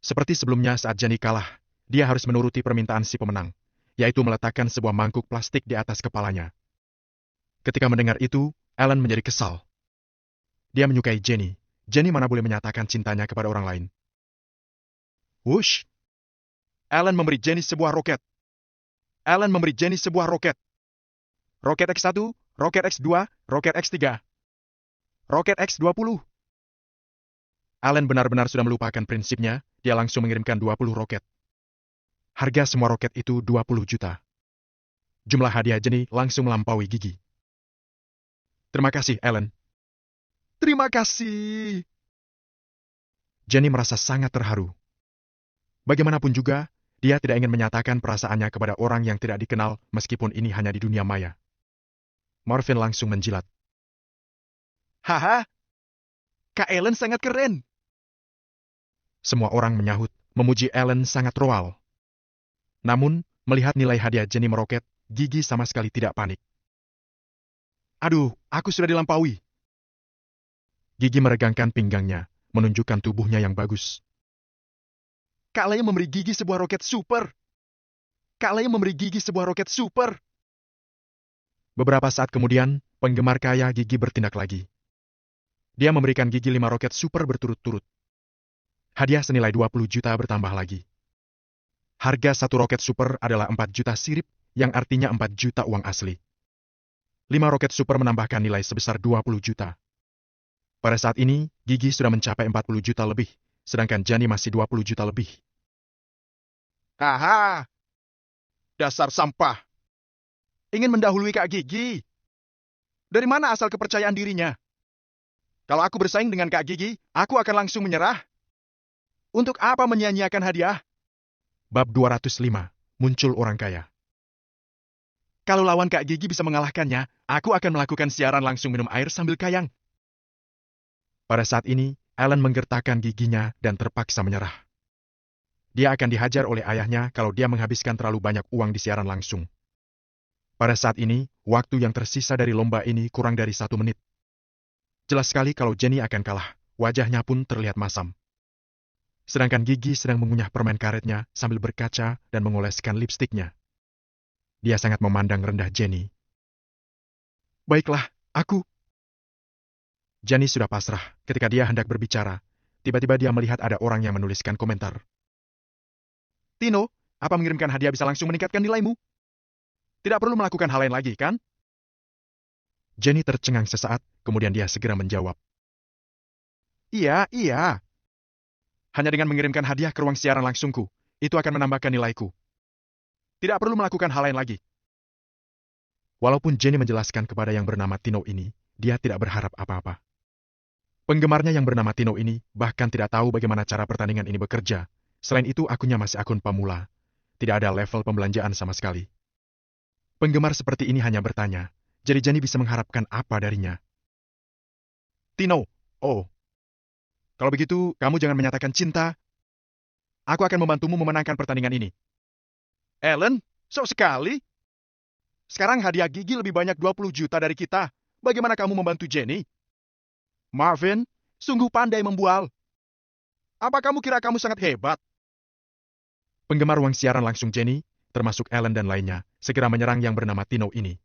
Seperti sebelumnya saat Jenny kalah, dia harus menuruti permintaan si pemenang, yaitu meletakkan sebuah mangkuk plastik di atas kepalanya. Ketika mendengar itu, Alan menjadi kesal. Dia menyukai Jenny. Jenny mana boleh menyatakan cintanya kepada orang lain. Wush! Alan memberi Jenny sebuah roket. Alan memberi Jenny sebuah roket. Roket X1, roket X2, roket X3. Roket X20. Alan benar-benar sudah melupakan prinsipnya, dia langsung mengirimkan 20 roket. Harga semua roket itu 20 juta. Jumlah hadiah Jenny langsung melampaui Gigi. Terima kasih, Alan. Terima kasih. Jenny merasa sangat terharu. Bagaimanapun juga, dia tidak ingin menyatakan perasaannya kepada orang yang tidak dikenal meskipun ini hanya di dunia maya. Marvin langsung menjilat. Haha, Kak Ellen sangat keren. Semua orang menyahut, memuji Ellen sangat royal. Namun, melihat nilai hadiah Jenny meroket, Gigi sama sekali tidak panik. Aduh, aku sudah dilampaui. Gigi meregangkan pinggangnya, menunjukkan tubuhnya yang bagus. Kak Leia memberi Gigi sebuah roket super. Kak Leia memberi Gigi sebuah roket super. Beberapa saat kemudian, penggemar kaya Gigi bertindak lagi. Dia memberikan Gigi 5 roket super berturut-turut. Hadiah senilai 20 juta bertambah lagi. Harga satu roket super adalah 4 juta sirip, yang artinya 4 juta uang asli. 5 roket super menambahkan nilai sebesar 20 juta. Pada saat ini, Gigi sudah mencapai 40 juta lebih, sedangkan Jenny masih 20 juta lebih. Haha! Dasar sampah! Ingin mendahului Kak Gigi. Dari mana asal kepercayaan dirinya? Kalau aku bersaing dengan Kak Gigi, aku akan langsung menyerah. Untuk apa menyia-nyiakan hadiah? Bab 205. Muncul orang kaya. Kalau lawan Kak Gigi bisa mengalahkannya, aku akan melakukan siaran langsung minum air sambil kayang. Pada saat ini, Alan menggertakkan giginya dan terpaksa menyerah. Dia akan dihajar oleh ayahnya kalau dia menghabiskan terlalu banyak uang di siaran langsung. Pada saat ini, waktu yang tersisa dari lomba ini kurang dari 1 menit. Jelas sekali kalau Jenny akan kalah, wajahnya pun terlihat masam. Sedangkan Gigi sedang mengunyah permen karetnya sambil berkaca dan mengoleskan lipstiknya. Dia sangat memandang rendah Jenny. Baiklah, aku... Jenny sudah pasrah ketika dia hendak berbicara. Tiba-tiba dia melihat ada orang yang menuliskan komentar. Tino, apa mengirimkan hadiah bisa langsung meningkatkan nilaimu? Tidak perlu melakukan hal lain lagi, kan? Jenny tercengang sesaat, kemudian dia segera menjawab. Iya. Hanya dengan mengirimkan hadiah ke ruang siaran langsungku, itu akan menambahkan nilaiku. Tidak perlu melakukan hal lain lagi. Walaupun Jenny menjelaskan kepada yang bernama Tino ini, dia tidak berharap apa-apa. Penggemarnya yang bernama Tino ini bahkan tidak tahu bagaimana cara pertandingan ini bekerja. Selain itu, akunnya masih akun pemula. Tidak ada level pembelanjaan sama sekali. Penggemar seperti ini hanya bertanya, jadi Jenny bisa mengharapkan apa darinya. Tino, oh. Kalau begitu, kamu jangan menyatakan cinta. Aku akan membantumu memenangkan pertandingan ini. Ellen, sok sekali. Sekarang hadiah Gigi lebih banyak 20 juta dari kita. Bagaimana kamu membantu Jenny? Marvin, sungguh pandai membual. Apa kamu kira kamu sangat hebat? Penggemar ruang siaran langsung Jenny, termasuk Ellen dan lainnya, segera menyerang yang bernama Tino ini.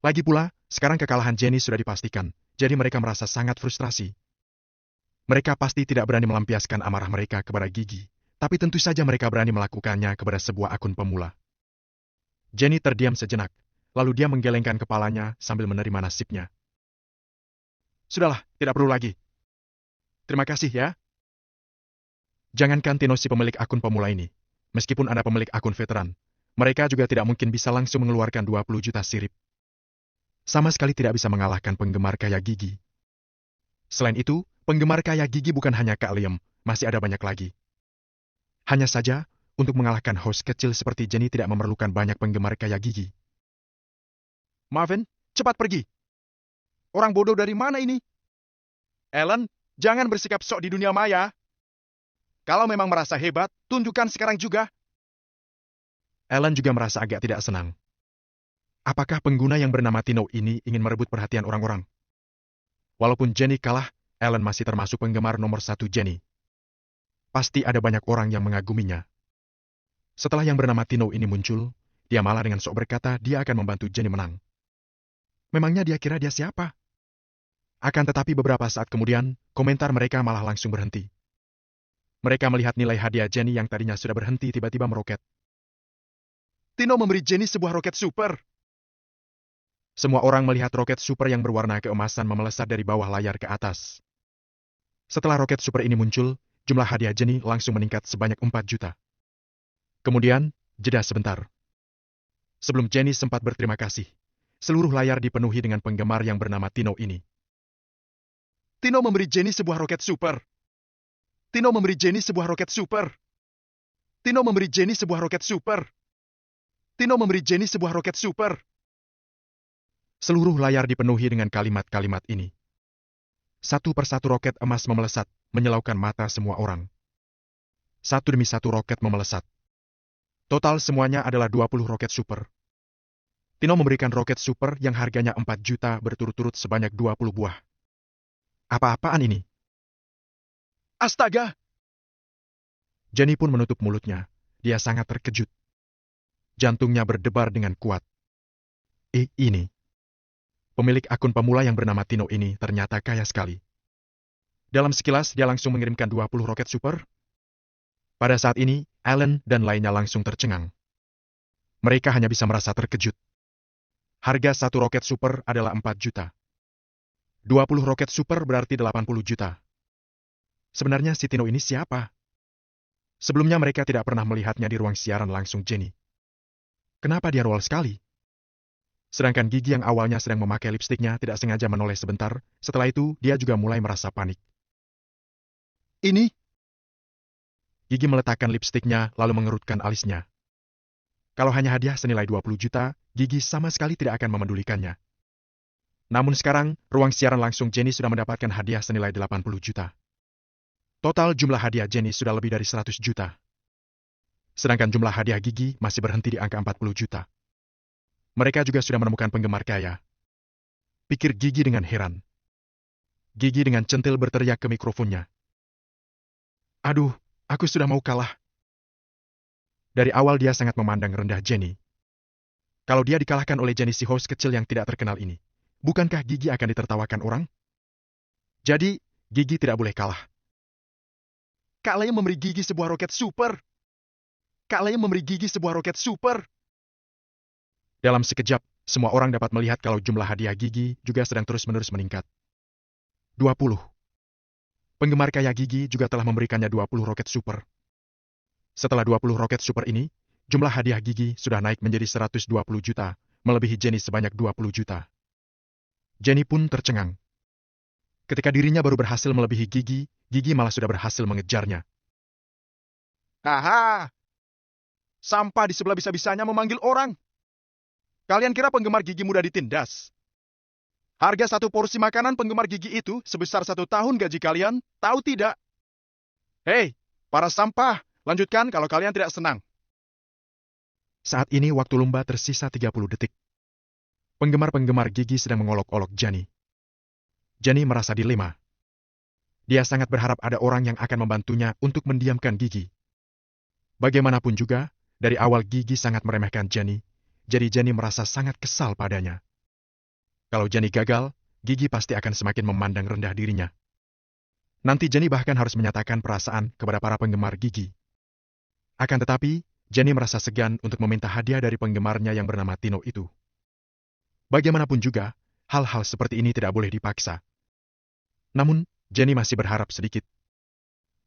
Lagi pula, sekarang kekalahan Jenny sudah dipastikan, jadi mereka merasa sangat frustrasi. Mereka pasti tidak berani melampiaskan amarah mereka kepada Gigi, tapi tentu saja mereka berani melakukannya kepada sebuah akun pemula. Jenny terdiam sejenak, lalu dia menggelengkan kepalanya sambil menerima nasibnya. Sudahlah, tidak perlu lagi. Terima kasih ya. Jangankan Tino si pemilik akun pemula ini. Meskipun ada pemilik akun veteran, mereka juga tidak mungkin bisa langsung mengeluarkan 20 juta sirip. Sama sekali tidak bisa mengalahkan penggemar kaya Gigi. Selain itu, penggemar kaya Gigi bukan hanya Kak Liam, masih ada banyak lagi. Hanya saja, untuk mengalahkan host kecil seperti Jenny tidak memerlukan banyak penggemar kaya Gigi. Marvin, Cepat pergi. Orang bodoh dari mana ini? Ellen, jangan bersikap sok di dunia maya. Kalau memang merasa hebat, tunjukkan sekarang juga. Ellen juga merasa agak tidak senang. Apakah pengguna yang bernama Tino ini ingin merebut perhatian orang-orang? Walaupun Jenny kalah, Ellen masih termasuk penggemar nomor 1 Jenny. Pasti ada banyak orang yang mengaguminya. Setelah yang bernama Tino ini muncul, dia malah dengan sok berkata dia akan membantu Jenny menang. Memangnya dia kira dia siapa? Akan tetapi beberapa saat kemudian, komentar mereka malah langsung berhenti. Mereka melihat nilai hadiah Jenny yang tadinya sudah berhenti tiba-tiba meroket. Tino memberi Jenny sebuah roket super. Semua orang melihat roket super yang berwarna keemasan memelesat dari bawah layar ke atas. Setelah roket super ini muncul, jumlah hadiah Jenny langsung meningkat sebanyak 4 juta. Kemudian, jeda sebentar. Sebelum Jenny sempat berterima kasih, seluruh layar dipenuhi dengan penggemar yang bernama Tino ini. Tino memberi Jenny sebuah roket super. Tino memberi Jenny sebuah roket super. Tino memberi Jenny sebuah roket super. Tino memberi Jenny sebuah roket super. Seluruh layar dipenuhi dengan kalimat-kalimat ini. Satu persatu roket emas memelesat, menyilaukan mata semua orang. Satu demi satu roket memelesat. Total semuanya adalah 20 roket super. Tino memberikan roket super yang harganya 4 juta berturut-turut sebanyak 20 buah. Apa-apaan ini? Astaga! Jenny pun menutup mulutnya. Dia sangat terkejut. Jantungnya berdebar dengan kuat. Ini. Pemilik akun pemula yang bernama Tino ini ternyata kaya sekali. Dalam sekilas dia langsung mengirimkan 20 roket super. Pada saat ini, Ellen dan lainnya langsung tercengang. Mereka hanya bisa merasa terkejut. Harga satu roket super adalah 4 juta. 20 roket super berarti 80 juta. Sebenarnya si Tino ini siapa? Sebelumnya mereka tidak pernah melihatnya di ruang siaran langsung Jenny. Kenapa dia roll sekali? Sedangkan Gigi yang awalnya sedang memakai lipstiknya tidak sengaja menoleh sebentar, setelah itu dia juga mulai merasa panik. Ini? Gigi meletakkan lipstiknya lalu mengerutkan alisnya. Kalau hanya hadiah senilai 20 juta, Gigi sama sekali tidak akan memedulikannya. Namun sekarang, ruang siaran langsung Jenny sudah mendapatkan hadiah senilai 80 juta. Total jumlah hadiah Jenny sudah lebih dari 100 juta. Sedangkan jumlah hadiah Gigi masih berhenti di angka 40 juta. Mereka juga sudah menemukan penggemar kaya. Pikir Gigi dengan heran. Gigi dengan centil berteriak ke mikrofonnya. Aduh, aku sudah mau kalah. Dari awal dia sangat memandang rendah Jenny. Kalau dia dikalahkan oleh Jenny si host kecil yang tidak terkenal ini, bukankah Gigi akan ditertawakan orang? Jadi, Gigi tidak boleh kalah. Kak Lea memberi Gigi sebuah roket super. Kak Lea memberi Gigi sebuah roket super. Dalam sekejap, semua orang dapat melihat kalau jumlah hadiah Gigi juga sedang terus-menerus meningkat. 20. Penggemar kaya Gigi juga telah memberikannya 20 roket super. Setelah 20 roket super ini, jumlah hadiah Gigi sudah naik menjadi 120 juta, melebihi Jenny sebanyak 20 juta. Jenny pun tercengang. Ketika dirinya baru berhasil melebihi Gigi, Gigi malah sudah berhasil mengejarnya. Haha! Sampah di sebelah bisa-bisanya memanggil orang. Kalian kira penggemar Gigi mudah ditindas? Harga satu porsi makanan penggemar Gigi itu sebesar 1 tahun gaji kalian, tahu tidak? Hei, para sampah, lanjutkan kalau kalian tidak senang. Saat ini waktu lomba tersisa 30 detik. Penggemar-penggemar Gigi sedang mengolok-olok Jenny. Jenny merasa dilema. Dia sangat berharap ada orang yang akan membantunya untuk mendiamkan Gigi. Bagaimanapun juga, dari awal Gigi sangat meremehkan Jenny, jadi Jenny merasa sangat kesal padanya. Kalau Jenny gagal, Gigi pasti akan semakin memandang rendah dirinya. Nanti Jenny bahkan harus menyatakan perasaan kepada para penggemar Gigi. Akan tetapi, Jenny merasa segan untuk meminta hadiah dari penggemarnya yang bernama Tino itu. Bagaimanapun juga, hal-hal seperti ini tidak boleh dipaksa. Namun, Jenny masih berharap sedikit.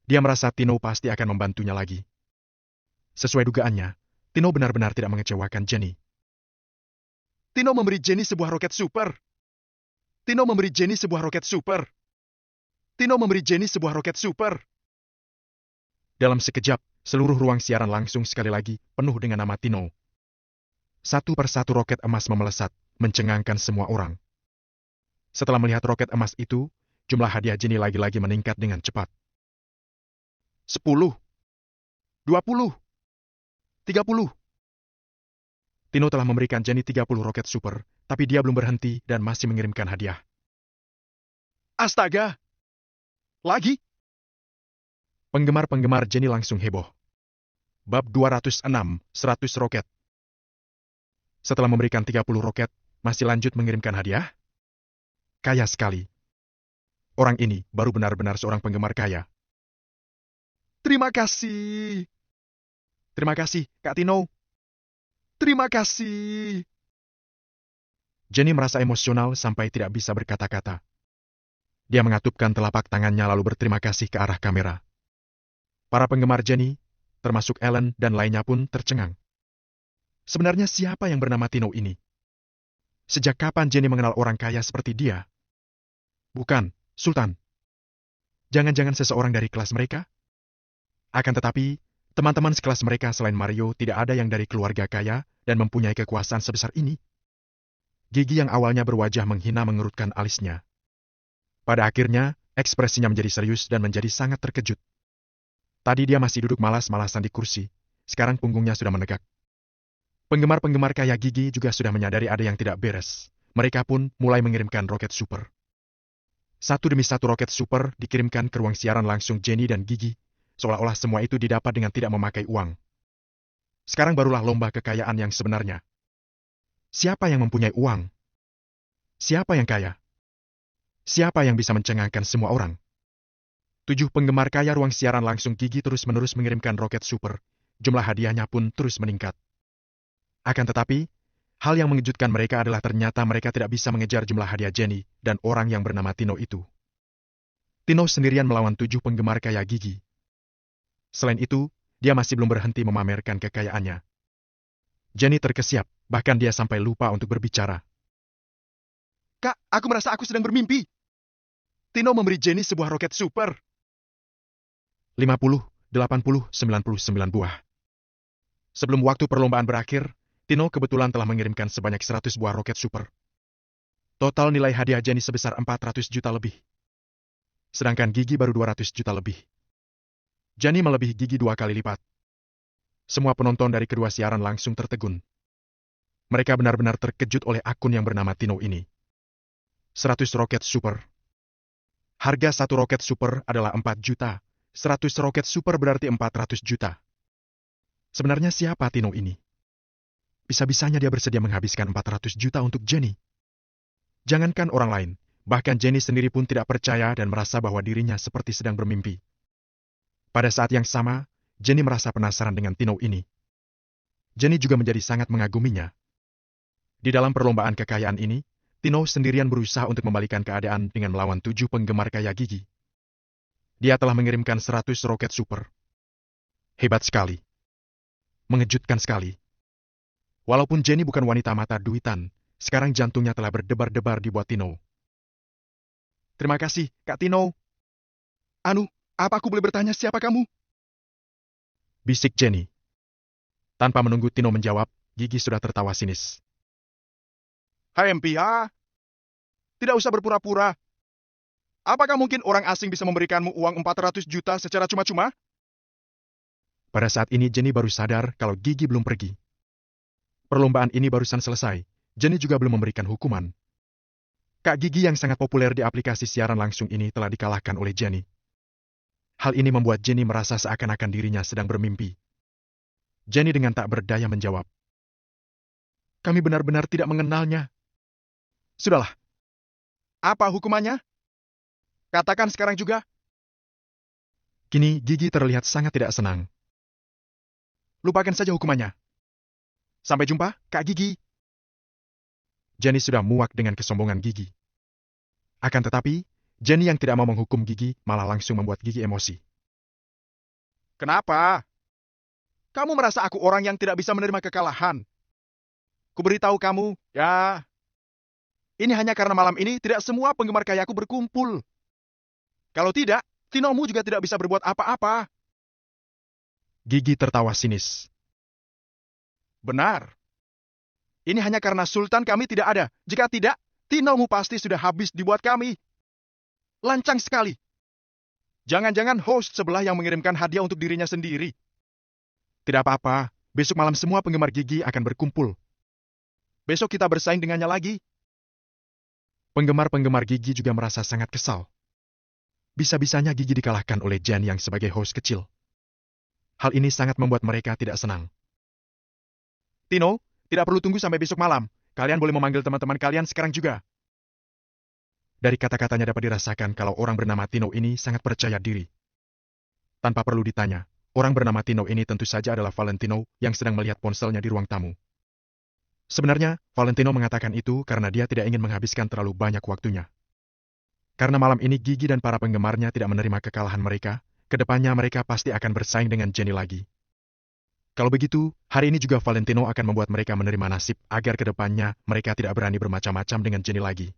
Dia merasa Tino pasti akan membantunya lagi. Sesuai dugaannya, Tino benar-benar tidak mengecewakan Jenny. Tino memberi Jenny sebuah roket super. Tino memberi Jenny sebuah roket super. Tino memberi Jenny sebuah roket super. Dalam sekejap, seluruh ruang siaran langsung sekali lagi penuh dengan nama Tino. Satu persatu roket emas memelesat, mencengangkan semua orang. Setelah melihat roket emas itu, jumlah hadiah Jenny lagi-lagi meningkat dengan cepat. 10, 20, 30. Tino telah memberikan Jenny 30 roket super, tapi dia belum berhenti dan masih mengirimkan hadiah. Astaga! Lagi? Penggemar-penggemar Jenny langsung heboh. Bab 206, 100 roket. Setelah memberikan 30 roket, masih lanjut mengirimkan hadiah? Kaya sekali. Orang ini baru benar-benar seorang penggemar kaya. Terima kasih. Terima kasih, Kak Tino. Terima kasih. Jenny merasa emosional sampai tidak bisa berkata-kata. Dia mengatupkan telapak tangannya lalu berterima kasih ke arah kamera. Para penggemar Jenny, termasuk Ellen dan lainnya pun tercengang. Sebenarnya siapa yang bernama Tino ini? Sejak kapan Jenny mengenal orang kaya seperti dia? Bukan, Sultan. Jangan-jangan seseorang dari kelas mereka? Akan tetapi, teman-teman sekelas mereka selain Mario tidak ada yang dari keluarga kaya dan mempunyai kekuasaan sebesar ini. Gigi yang awalnya berwajah menghina mengerutkan alisnya. Pada akhirnya, ekspresinya menjadi serius dan menjadi sangat terkejut. Tadi dia masih duduk malas-malasan di kursi, sekarang punggungnya sudah menegak. Penggemar-penggemar kaya Gigi juga sudah menyadari ada yang tidak beres. Mereka pun mulai mengirimkan roket super. Satu demi satu roket super dikirimkan ke ruang siaran langsung Jenny dan Gigi, seolah-olah semua itu didapat dengan tidak memakai uang. Sekarang barulah lomba kekayaan yang sebenarnya. Siapa yang mempunyai uang? Siapa yang kaya? Siapa yang bisa mencengangkan semua orang? 7 penggemar kaya ruang siaran langsung Gigi terus-menerus mengirimkan roket super. Jumlah hadiahnya pun terus meningkat. Akan tetapi, hal yang mengejutkan mereka adalah ternyata mereka tidak bisa mengejar jumlah hadiah Jenny dan orang yang bernama Tino itu. Tino sendirian melawan 7 penggemar kaya Gigi. Selain itu, dia masih belum berhenti memamerkan kekayaannya. Jenny terkesiap, bahkan dia sampai lupa untuk berbicara. Kak, aku merasa aku sedang bermimpi. Tino memberi Jenny sebuah roket super. 50, 80, 99 buah. Sebelum waktu perlombaan berakhir, Tino kebetulan telah mengirimkan sebanyak 100 buah roket super. Total nilai hadiah Jenny sebesar 400 juta lebih. Sedangkan Gigi baru 200 juta lebih. Jenny melebihi Gigi 2 kali lipat. Semua penonton dari kedua siaran langsung tertegun. Mereka benar-benar terkejut oleh akun yang bernama Tino ini. 100 roket super. Harga satu roket super adalah 4 juta. 100 roket super berarti 400 juta. Sebenarnya siapa Tino ini? Bisa-bisanya dia bersedia menghabiskan 400 juta untuk Jenny. Jangankan orang lain, bahkan Jenny sendiri pun tidak percaya dan merasa bahwa dirinya seperti sedang bermimpi. Pada saat yang sama, Jenny merasa penasaran dengan Tino ini. Jenny juga menjadi sangat mengaguminya. Di dalam perlombaan kekayaan ini, Tino sendirian berusaha untuk membalikan keadaan dengan melawan 7 penggemar kaya Gigi. Dia telah mengirimkan 100 roket super. Hebat sekali. Mengejutkan sekali. Walaupun Jenny bukan wanita mata duitan, sekarang jantungnya telah berdebar-debar di buat Tino. Terima kasih, Kak Tino. Anu, apa aku boleh bertanya siapa kamu? Bisik Jenny. Tanpa menunggu Tino menjawab, Gigi sudah tertawa sinis. Hai MPH, tidak usah berpura-pura. Apakah mungkin orang asing bisa memberikanmu uang 400 juta secara cuma-cuma? Pada saat ini Jenny baru sadar kalau Gigi belum pergi. Perlombaan ini barusan selesai, Jenny juga belum memberikan hukuman. Kak Gigi yang sangat populer di aplikasi siaran langsung ini telah dikalahkan oleh Jenny. Hal ini membuat Jenny merasa seakan-akan dirinya sedang bermimpi. Jenny dengan tak berdaya menjawab. Kami benar-benar tidak mengenalnya. Sudahlah. Apa hukumannya? Katakan sekarang juga. Kini Gigi terlihat sangat tidak senang. Lupakan saja hukumannya. Sampai jumpa, Kak Gigi. Jenny sudah muak dengan kesombongan Gigi. Akan tetapi, Jenny yang tidak mau menghukum Gigi malah langsung membuat Gigi emosi. Kenapa? Kamu merasa aku orang yang tidak bisa menerima kekalahan? Kuberitahu kamu, ya. Ini hanya karena malam ini tidak semua penggemar kayaku berkumpul. Kalau tidak, Tinomu juga tidak bisa berbuat apa-apa. Gigi tertawa sinis. Benar. Ini hanya karena Sultan kami tidak ada. Jika tidak, Tinomu pasti sudah habis dibuat kami. Lancang sekali. Jangan-jangan host sebelah yang mengirimkan hadiah untuk dirinya sendiri. Tidak apa-apa, besok malam semua penggemar Gigi akan berkumpul. Besok kita bersaing dengannya lagi. Penggemar-penggemar Gigi juga merasa sangat kesal. Bisa-bisanya Gigi dikalahkan oleh Jen yang sebagai host kecil. Hal ini sangat membuat mereka tidak senang. Tino, tidak perlu tunggu sampai besok malam. Kalian boleh memanggil teman-teman kalian sekarang juga. Dari kata-katanya dapat dirasakan kalau orang bernama Tino ini sangat percaya diri. Tanpa perlu ditanya, orang bernama Tino ini tentu saja adalah Valentino yang sedang melihat ponselnya di ruang tamu. Sebenarnya, Valentino mengatakan itu karena dia tidak ingin menghabiskan terlalu banyak waktunya. Karena malam ini Gigi dan para penggemarnya tidak menerima kekalahan mereka, kedepannya mereka pasti akan bersaing dengan Jenny lagi. Kalau begitu, hari ini juga Valentino akan membuat mereka menerima nasib agar kedepannya mereka tidak berani bermacam-macam dengan Jenny lagi.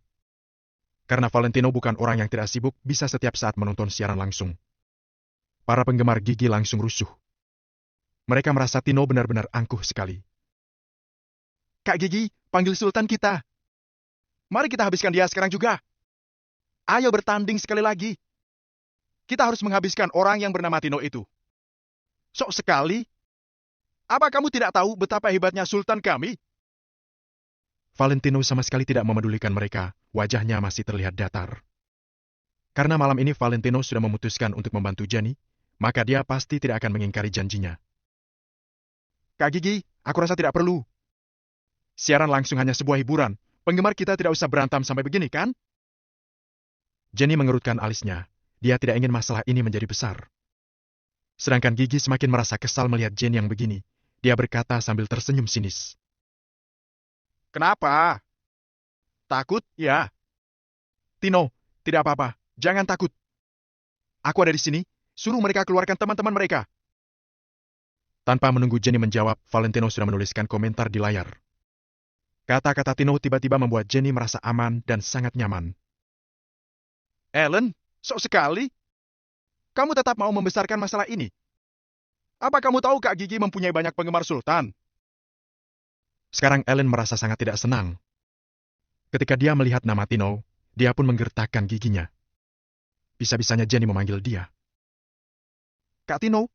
Karena Valentino bukan orang yang tidak sibuk bisa setiap saat menonton siaran langsung. Para penggemar Gigi langsung rusuh. Mereka merasa Tino benar-benar angkuh sekali. Kak Gigi, panggil Sultan kita. Mari kita habiskan dia sekarang juga. Ayo bertanding sekali lagi. Kita harus menghabiskan orang yang bernama Tino itu. Sok sekali. Apa kamu tidak tahu betapa hebatnya Sultan kami? Valentino sama sekali tidak memedulikan mereka, wajahnya masih terlihat datar. Karena malam ini Valentino sudah memutuskan untuk membantu Jenny, maka dia pasti tidak akan mengingkari janjinya. Kak Gigi, aku rasa tidak perlu. Siaran langsung hanya sebuah hiburan. Penggemar kita tidak usah berantem sampai begini, kan? Jenny mengerutkan alisnya. Dia tidak ingin masalah ini menjadi besar. Sedangkan Gigi semakin merasa kesal melihat Jenny yang begini. Dia berkata sambil tersenyum sinis. Kenapa? Takut? Ya. Tino, tidak apa-apa. Jangan takut. Aku ada di sini. Suruh mereka keluarkan teman-teman mereka. Tanpa menunggu Jenny menjawab, Valentino sudah menuliskan komentar di layar. Kata-kata Tino tiba-tiba membuat Jenny merasa aman dan sangat nyaman. Ellen, sok sekali. Kamu tetap mau membesarkan masalah ini. Apa kamu tahu Kak Gigi mempunyai banyak penggemar Sultan? Sekarang Ellen merasa sangat tidak senang. Ketika dia melihat nama Tino, dia pun menggertakkan giginya. Bisa-bisanya Jenny memanggil dia. Kak Tino.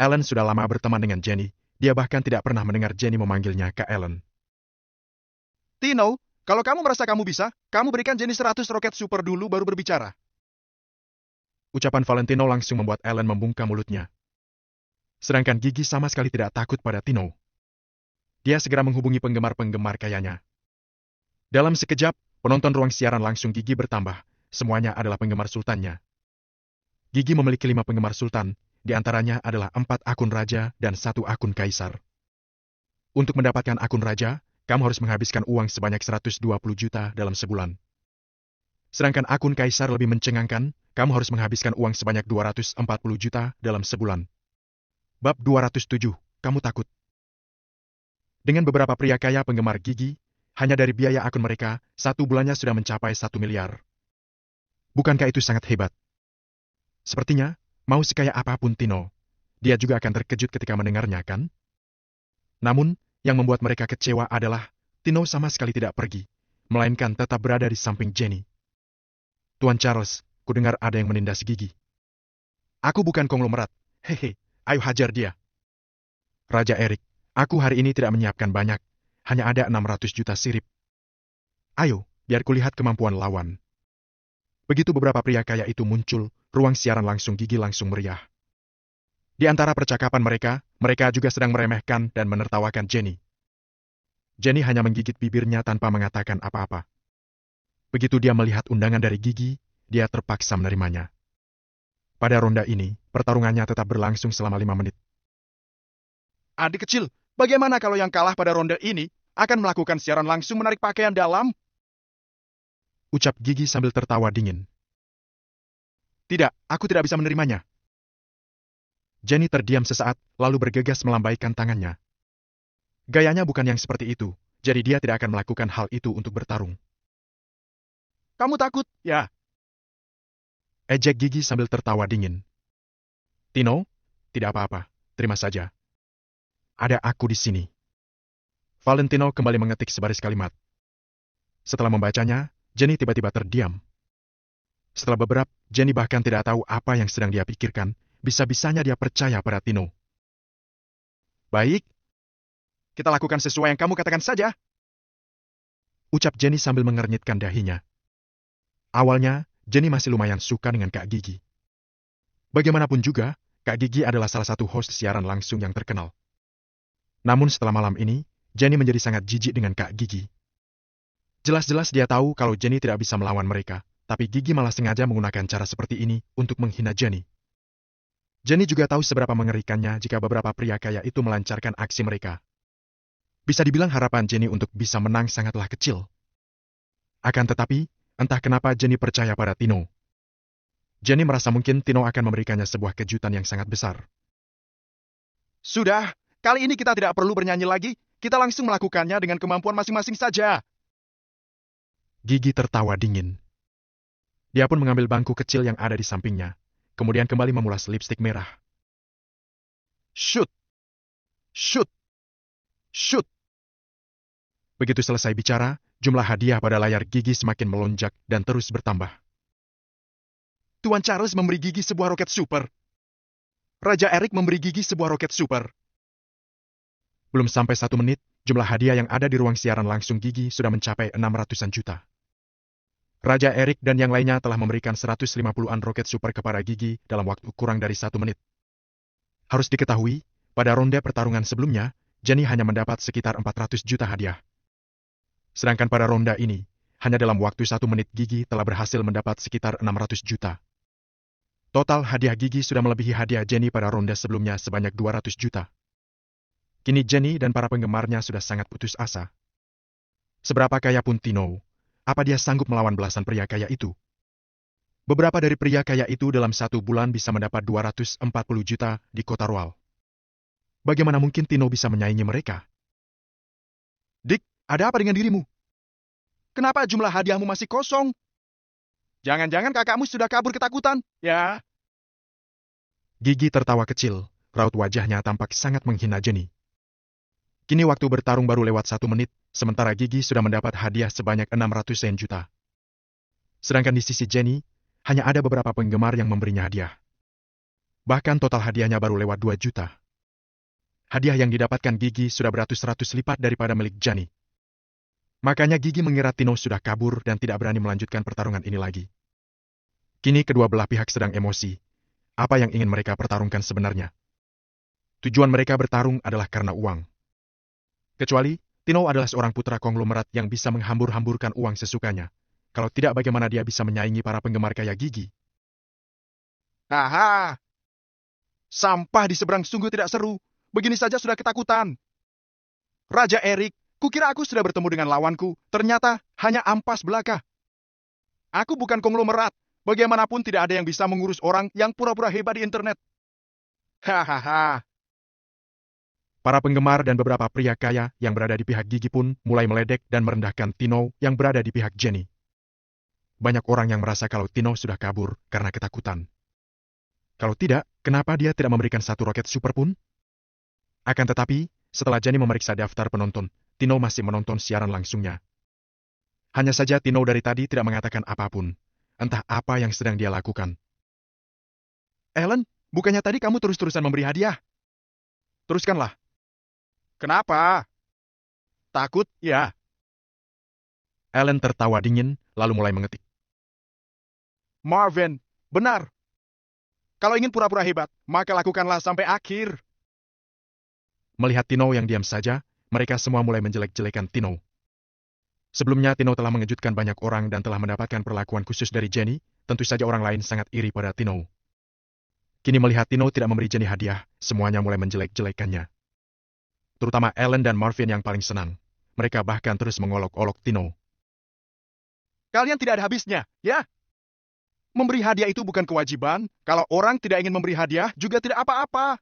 Ellen sudah lama berteman dengan Jenny. Dia bahkan tidak pernah mendengar Jenny memanggilnya Kak Ellen. Tino, kalau kamu merasa kamu bisa, kamu berikan Jenny 100 roket super dulu baru berbicara. Ucapan Valentino langsung membuat Ellen membungkam mulutnya. Sedangkan Gigi sama sekali tidak takut pada Tino. Dia segera menghubungi penggemar-penggemar kayanya. Dalam sekejap, penonton ruang siaran langsung Gigi bertambah. Semuanya adalah penggemar sultannya. Gigi memiliki 5 penggemar sultan, di antaranya adalah 4 akun raja dan 1 akun kaisar. Untuk mendapatkan akun raja, kamu harus menghabiskan uang sebanyak 120 juta dalam sebulan. Sedangkan akun kaisar lebih mencengangkan, kamu harus menghabiskan uang sebanyak 240 juta dalam sebulan. Bab 207, kamu takut. Dengan beberapa pria kaya penggemar Gigi, hanya dari biaya akun mereka, 1 bulannya sudah mencapai 1 miliar. Bukankah itu sangat hebat? Sepertinya, mau sekaya apapun Tino, dia juga akan terkejut ketika mendengarnya, kan? Namun, yang membuat mereka kecewa adalah, Tino sama sekali tidak pergi, melainkan tetap berada di samping Jenny. Tuan Charles, kudengar ada yang menindas Gigi. Aku bukan konglomerat, hehe, ayo hajar dia. Raja Erik, aku hari ini tidak menyiapkan banyak, hanya ada 600 juta sirip. Ayo, biar kulihat kemampuan lawan. Begitu beberapa pria kaya itu muncul, ruang siaran langsung Gigi langsung meriah. Di antara percakapan mereka juga sedang meremehkan dan menertawakan Jenny. Jenny hanya menggigit bibirnya tanpa mengatakan apa-apa. Begitu dia melihat undangan dari Gigi, dia terpaksa menerimanya. Pada ronde ini, pertarungannya tetap berlangsung selama 5 menit. Adik kecil, bagaimana kalau yang kalah pada ronde ini akan melakukan siaran langsung menarik pakaian dalam? Ucap Gigi sambil tertawa dingin. Tidak, aku tidak bisa menerimanya. Jenny terdiam sesaat, lalu bergegas melambaikan tangannya. Gayanya bukan yang seperti itu, jadi dia tidak akan melakukan hal itu untuk bertarung. Kamu takut, ya? Ejek Gigi sambil tertawa dingin. Tino, tidak apa-apa, terima saja. Ada aku di sini. Valentino kembali mengetik sebaris kalimat. Setelah membacanya, Jenny tiba-tiba terdiam. Setelah beberapa, Jenny bahkan tidak tahu apa yang sedang dia pikirkan. Bisa-bisanya dia percaya pada Tino. Baik, kita lakukan sesuai yang kamu katakan saja. Ucap Jenny sambil mengernyitkan dahinya. Awalnya, Jenny masih lumayan suka dengan Kak Gigi. Bagaimanapun juga, Kak Gigi adalah salah satu host siaran langsung yang terkenal. Namun setelah malam ini, Jenny menjadi sangat jijik dengan Kak Gigi. Jelas-jelas dia tahu kalau Jenny tidak bisa melawan mereka, tapi Gigi malah sengaja menggunakan cara seperti ini untuk menghina Jenny. Jenny juga tahu seberapa mengerikannya jika beberapa pria kaya itu melancarkan aksi mereka. Bisa dibilang harapan Jenny untuk bisa menang sangatlah kecil. Akan tetapi, entah kenapa Jenny percaya pada Tino. Jenny merasa mungkin Tino akan memberikannya sebuah kejutan yang sangat besar. Sudah, kali ini kita tidak perlu bernyanyi lagi, kita langsung melakukannya dengan kemampuan masing-masing saja. Gigi tertawa dingin. Dia pun mengambil bangku kecil yang ada di sampingnya, kemudian kembali memulas lipstik merah. Shoot! Shoot! Shoot! Begitu selesai bicara, jumlah hadiah pada layar Gigi semakin melonjak dan terus bertambah. Tuan Charles memberi Gigi sebuah roket super. Raja Eric memberi Gigi sebuah roket super. Belum sampai 1 menit, jumlah hadiah yang ada di ruang siaran langsung Gigi sudah mencapai 600-an juta. Raja Eric dan yang lainnya telah memberikan 150-an roket super kepada Gigi dalam waktu kurang dari 1 menit. Harus diketahui, pada ronde pertarungan sebelumnya, Jenny hanya mendapat sekitar 400 juta hadiah. Sedangkan pada ronde ini, hanya dalam waktu 1 menit Gigi telah berhasil mendapat sekitar 600 juta. Total hadiah Gigi sudah melebihi hadiah Jenny pada ronde sebelumnya sebanyak 200 juta. Kini Jenny dan para penggemarnya sudah sangat putus asa. Seberapa kaya pun Tino, apa dia sanggup melawan belasan pria kaya itu? Beberapa dari pria kaya itu dalam 1 bulan bisa mendapat 240 juta di kota Roal. Bagaimana mungkin Tino bisa menyaingi mereka? Dick, ada apa dengan dirimu? Kenapa jumlah hadiahmu masih kosong? Jangan-jangan kakakmu sudah kabur ketakutan, ya? Gigi tertawa kecil, raut wajahnya tampak sangat menghina Jenny. Kini waktu bertarung baru lewat 1 menit, sementara Gigi sudah mendapat hadiah sebanyak 600 juta. Sedangkan di sisi Jenny, hanya ada beberapa penggemar yang memberinya hadiah. Bahkan total hadiahnya baru lewat 2 juta. Hadiah yang didapatkan Gigi sudah beratus-ratus lipat daripada milik Jenny. Makanya Gigi mengira Tino sudah kabur dan tidak berani melanjutkan pertarungan ini lagi. Kini kedua belah pihak sedang emosi. Apa yang ingin mereka pertarungkan sebenarnya? Tujuan mereka bertarung adalah karena uang. Kecuali, Tino adalah seorang putra konglomerat yang bisa menghambur-hamburkan uang sesukanya. Kalau tidak, bagaimana dia bisa menyaingi para penggemar kaya Gigi? Aha! Sampah di seberang sungguh tidak seru. Begini saja sudah ketakutan. Raja Eric, kukira aku sudah bertemu dengan lawanku. Ternyata hanya ampas belaka. Aku bukan konglomerat. Bagaimanapun tidak ada yang bisa mengurus orang yang pura-pura hebat di internet. Hahaha. Para penggemar dan beberapa pria kaya yang berada di pihak Gigi pun mulai meledek dan merendahkan Tino yang berada di pihak Jenny. Banyak orang yang merasa kalau Tino sudah kabur karena ketakutan. Kalau tidak, kenapa dia tidak memberikan 1 roket super pun? Akan tetapi, setelah Jenny memeriksa daftar penonton, Tino masih menonton siaran langsungnya. Hanya saja Tino dari tadi tidak mengatakan apapun. Entah apa yang sedang dia lakukan. Ellen, bukannya tadi kamu terus-terusan memberi hadiah? Teruskanlah. Kenapa? Takut, ya? Ellen tertawa dingin, lalu mulai mengetik. Marvin, benar. Kalau ingin pura-pura hebat, maka lakukanlah sampai akhir. Melihat Tino yang diam saja, mereka semua mulai menjelek-jelekan Tino. Sebelumnya Tino telah mengejutkan banyak orang dan telah mendapatkan perlakuan khusus dari Jenny, tentu saja orang lain sangat iri pada Tino. Kini melihat Tino tidak memberi Jenny hadiah, semuanya mulai menjelek-jelekannya. Terutama Ellen dan Marvin yang paling senang. Mereka bahkan terus mengolok-olok Tino. Kalian tidak ada habisnya, ya? Memberi hadiah itu bukan kewajiban. Kalau orang tidak ingin memberi hadiah, juga tidak apa-apa.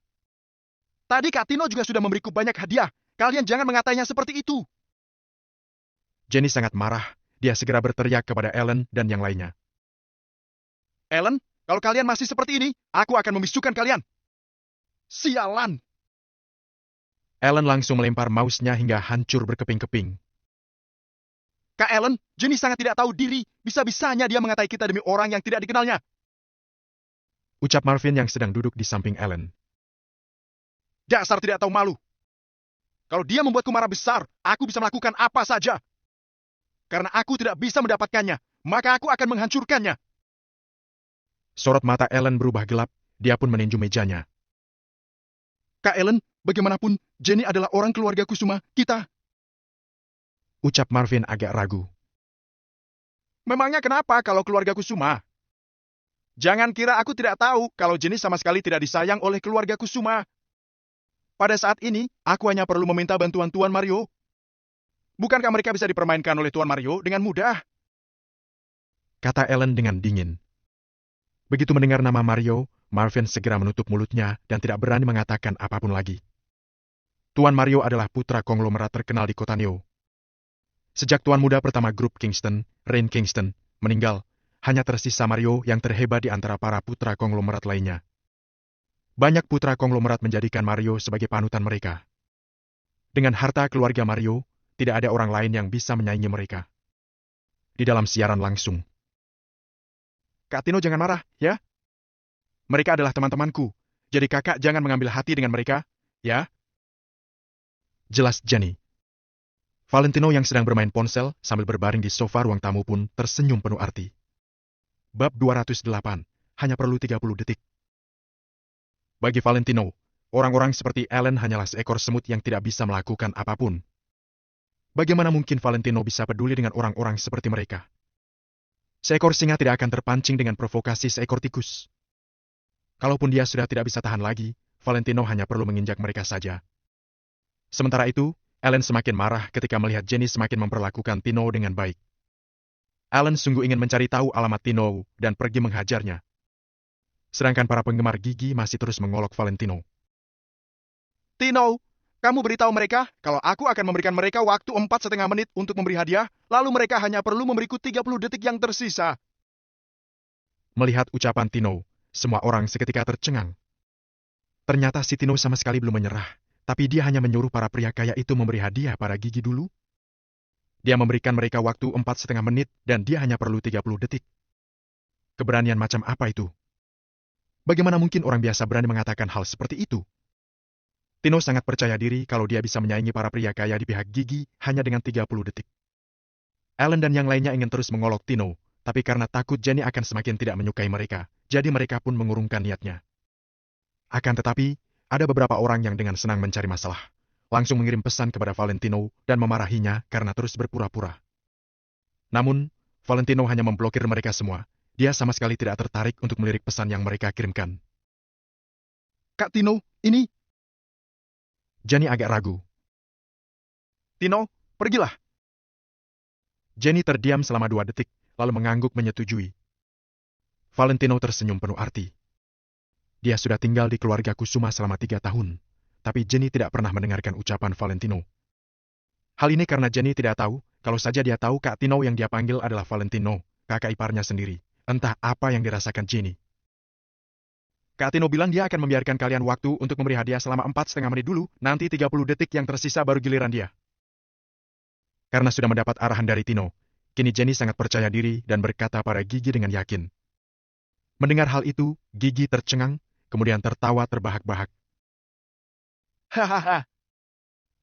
Tadi Kak Tino juga sudah memberiku banyak hadiah. Kalian jangan mengatainya seperti itu. Jenny sangat marah. Dia segera berteriak kepada Ellen dan yang lainnya. Ellen, kalau kalian masih seperti ini, aku akan membisukan kalian. Sialan! Ellen langsung melempar mouse-nya hingga hancur berkeping-keping. Kak Ellen, Jenny sangat tidak tahu diri. Bisa-bisanya dia mengatai kita demi orang yang tidak dikenalnya. Ucap Marvin yang sedang duduk di samping Ellen. Dasar tidak tahu malu. Kalau dia membuatku marah besar, aku bisa melakukan apa saja. Karena aku tidak bisa mendapatkannya, maka aku akan menghancurkannya. Sorot mata Ellen berubah gelap, dia pun meninju mejanya. Kak Ellen, bagaimanapun, Jenny adalah orang keluarga Kusuma, kita. Ucap Marvin agak ragu. Memangnya kenapa kalau keluarga Kusuma? Jangan kira aku tidak tahu kalau Jenny sama sekali tidak disayang oleh keluarga Kusuma. Pada saat ini, aku hanya perlu meminta bantuan Tuan Mario. Bukankah mereka bisa dipermainkan oleh Tuan Mario dengan mudah? Kata Ellen dengan dingin. Begitu mendengar nama Mario, Marvin segera menutup mulutnya dan tidak berani mengatakan apapun lagi. Tuan Mario adalah putra konglomerat terkenal di kota Neo. Sejak tuan muda pertama grup Kingston, Rain Kingston, meninggal, hanya tersisa Mario yang terhebat di antara para putra konglomerat lainnya. Banyak putra konglomerat menjadikan Mario sebagai panutan mereka. Dengan harta keluarga Mario, tidak ada orang lain yang bisa menyaingi mereka. Di dalam siaran langsung. Kak Tino jangan marah, ya? Mereka adalah teman-temanku, jadi kakak jangan mengambil hati dengan mereka, ya? Jelas Jenny. Valentino yang sedang bermain ponsel sambil berbaring di sofa ruang tamu pun tersenyum penuh arti. Bab 208, hanya perlu 30 detik. Bagi Valentino, orang-orang seperti Ellen hanyalah seekor semut yang tidak bisa melakukan apapun. Bagaimana mungkin Valentino bisa peduli dengan orang-orang seperti mereka? Seekor singa tidak akan terpancing dengan provokasi seekor tikus. Kalaupun dia sudah tidak bisa tahan lagi, Valentino hanya perlu menginjak mereka saja. Sementara itu, Ellen semakin marah ketika melihat Jenny semakin memperlakukan Tino dengan baik. Ellen sungguh ingin mencari tahu alamat Tino dan pergi menghajarnya. Sedangkan para penggemar gigi masih terus mengolok Valentino. Tino, kamu beritahu mereka kalau aku akan memberikan mereka waktu 4,5 menit untuk memberi hadiah, lalu mereka hanya perlu memberiku 30 detik yang tersisa. Melihat ucapan Tino, semua orang seketika tercengang. Ternyata si Tino sama sekali belum menyerah. Tapi dia hanya menyuruh para pria kaya itu memberi hadiah pada gigi dulu. Dia memberikan mereka waktu 4,5 menit dan dia hanya perlu 30 detik. Keberanian macam apa itu? Bagaimana mungkin orang biasa berani mengatakan hal seperti itu? Tino sangat percaya diri kalau dia bisa menyaingi para pria kaya di pihak gigi hanya dengan 30 detik. Ellen dan yang lainnya ingin terus mengolok Tino, tapi karena takut Jenny akan semakin tidak menyukai mereka, jadi mereka pun mengurungkan niatnya. Akan tetapi, ada beberapa orang yang dengan senang mencari masalah, langsung mengirim pesan kepada Valentino dan memarahinya karena terus berpura-pura. Namun, Valentino hanya memblokir mereka semua. Dia sama sekali tidak tertarik untuk melirik pesan yang mereka kirimkan. Kak Tino, ini... Jenny agak ragu. Tino, pergilah. Jenny terdiam selama 2 detik, lalu mengangguk menyetujui. Valentino tersenyum penuh arti. Dia sudah tinggal di keluarga Kusuma selama 3 tahun, tapi Jenny tidak pernah mendengarkan ucapan Valentino. Hal ini karena Jenny tidak tahu, kalau saja dia tahu Kak Tino yang dia panggil adalah Valentino, kakak iparnya sendiri. Entah apa yang dirasakan Jenny. Kak Tino bilang dia akan membiarkan kalian waktu untuk memberi hadiah selama 4,5 menit dulu, nanti 30 detik yang tersisa baru giliran dia. Karena sudah mendapat arahan dari Tino, kini Jenny sangat percaya diri dan berkata pada Gigi dengan yakin. Mendengar hal itu, Gigi tercengang, kemudian tertawa terbahak-bahak. Hahaha.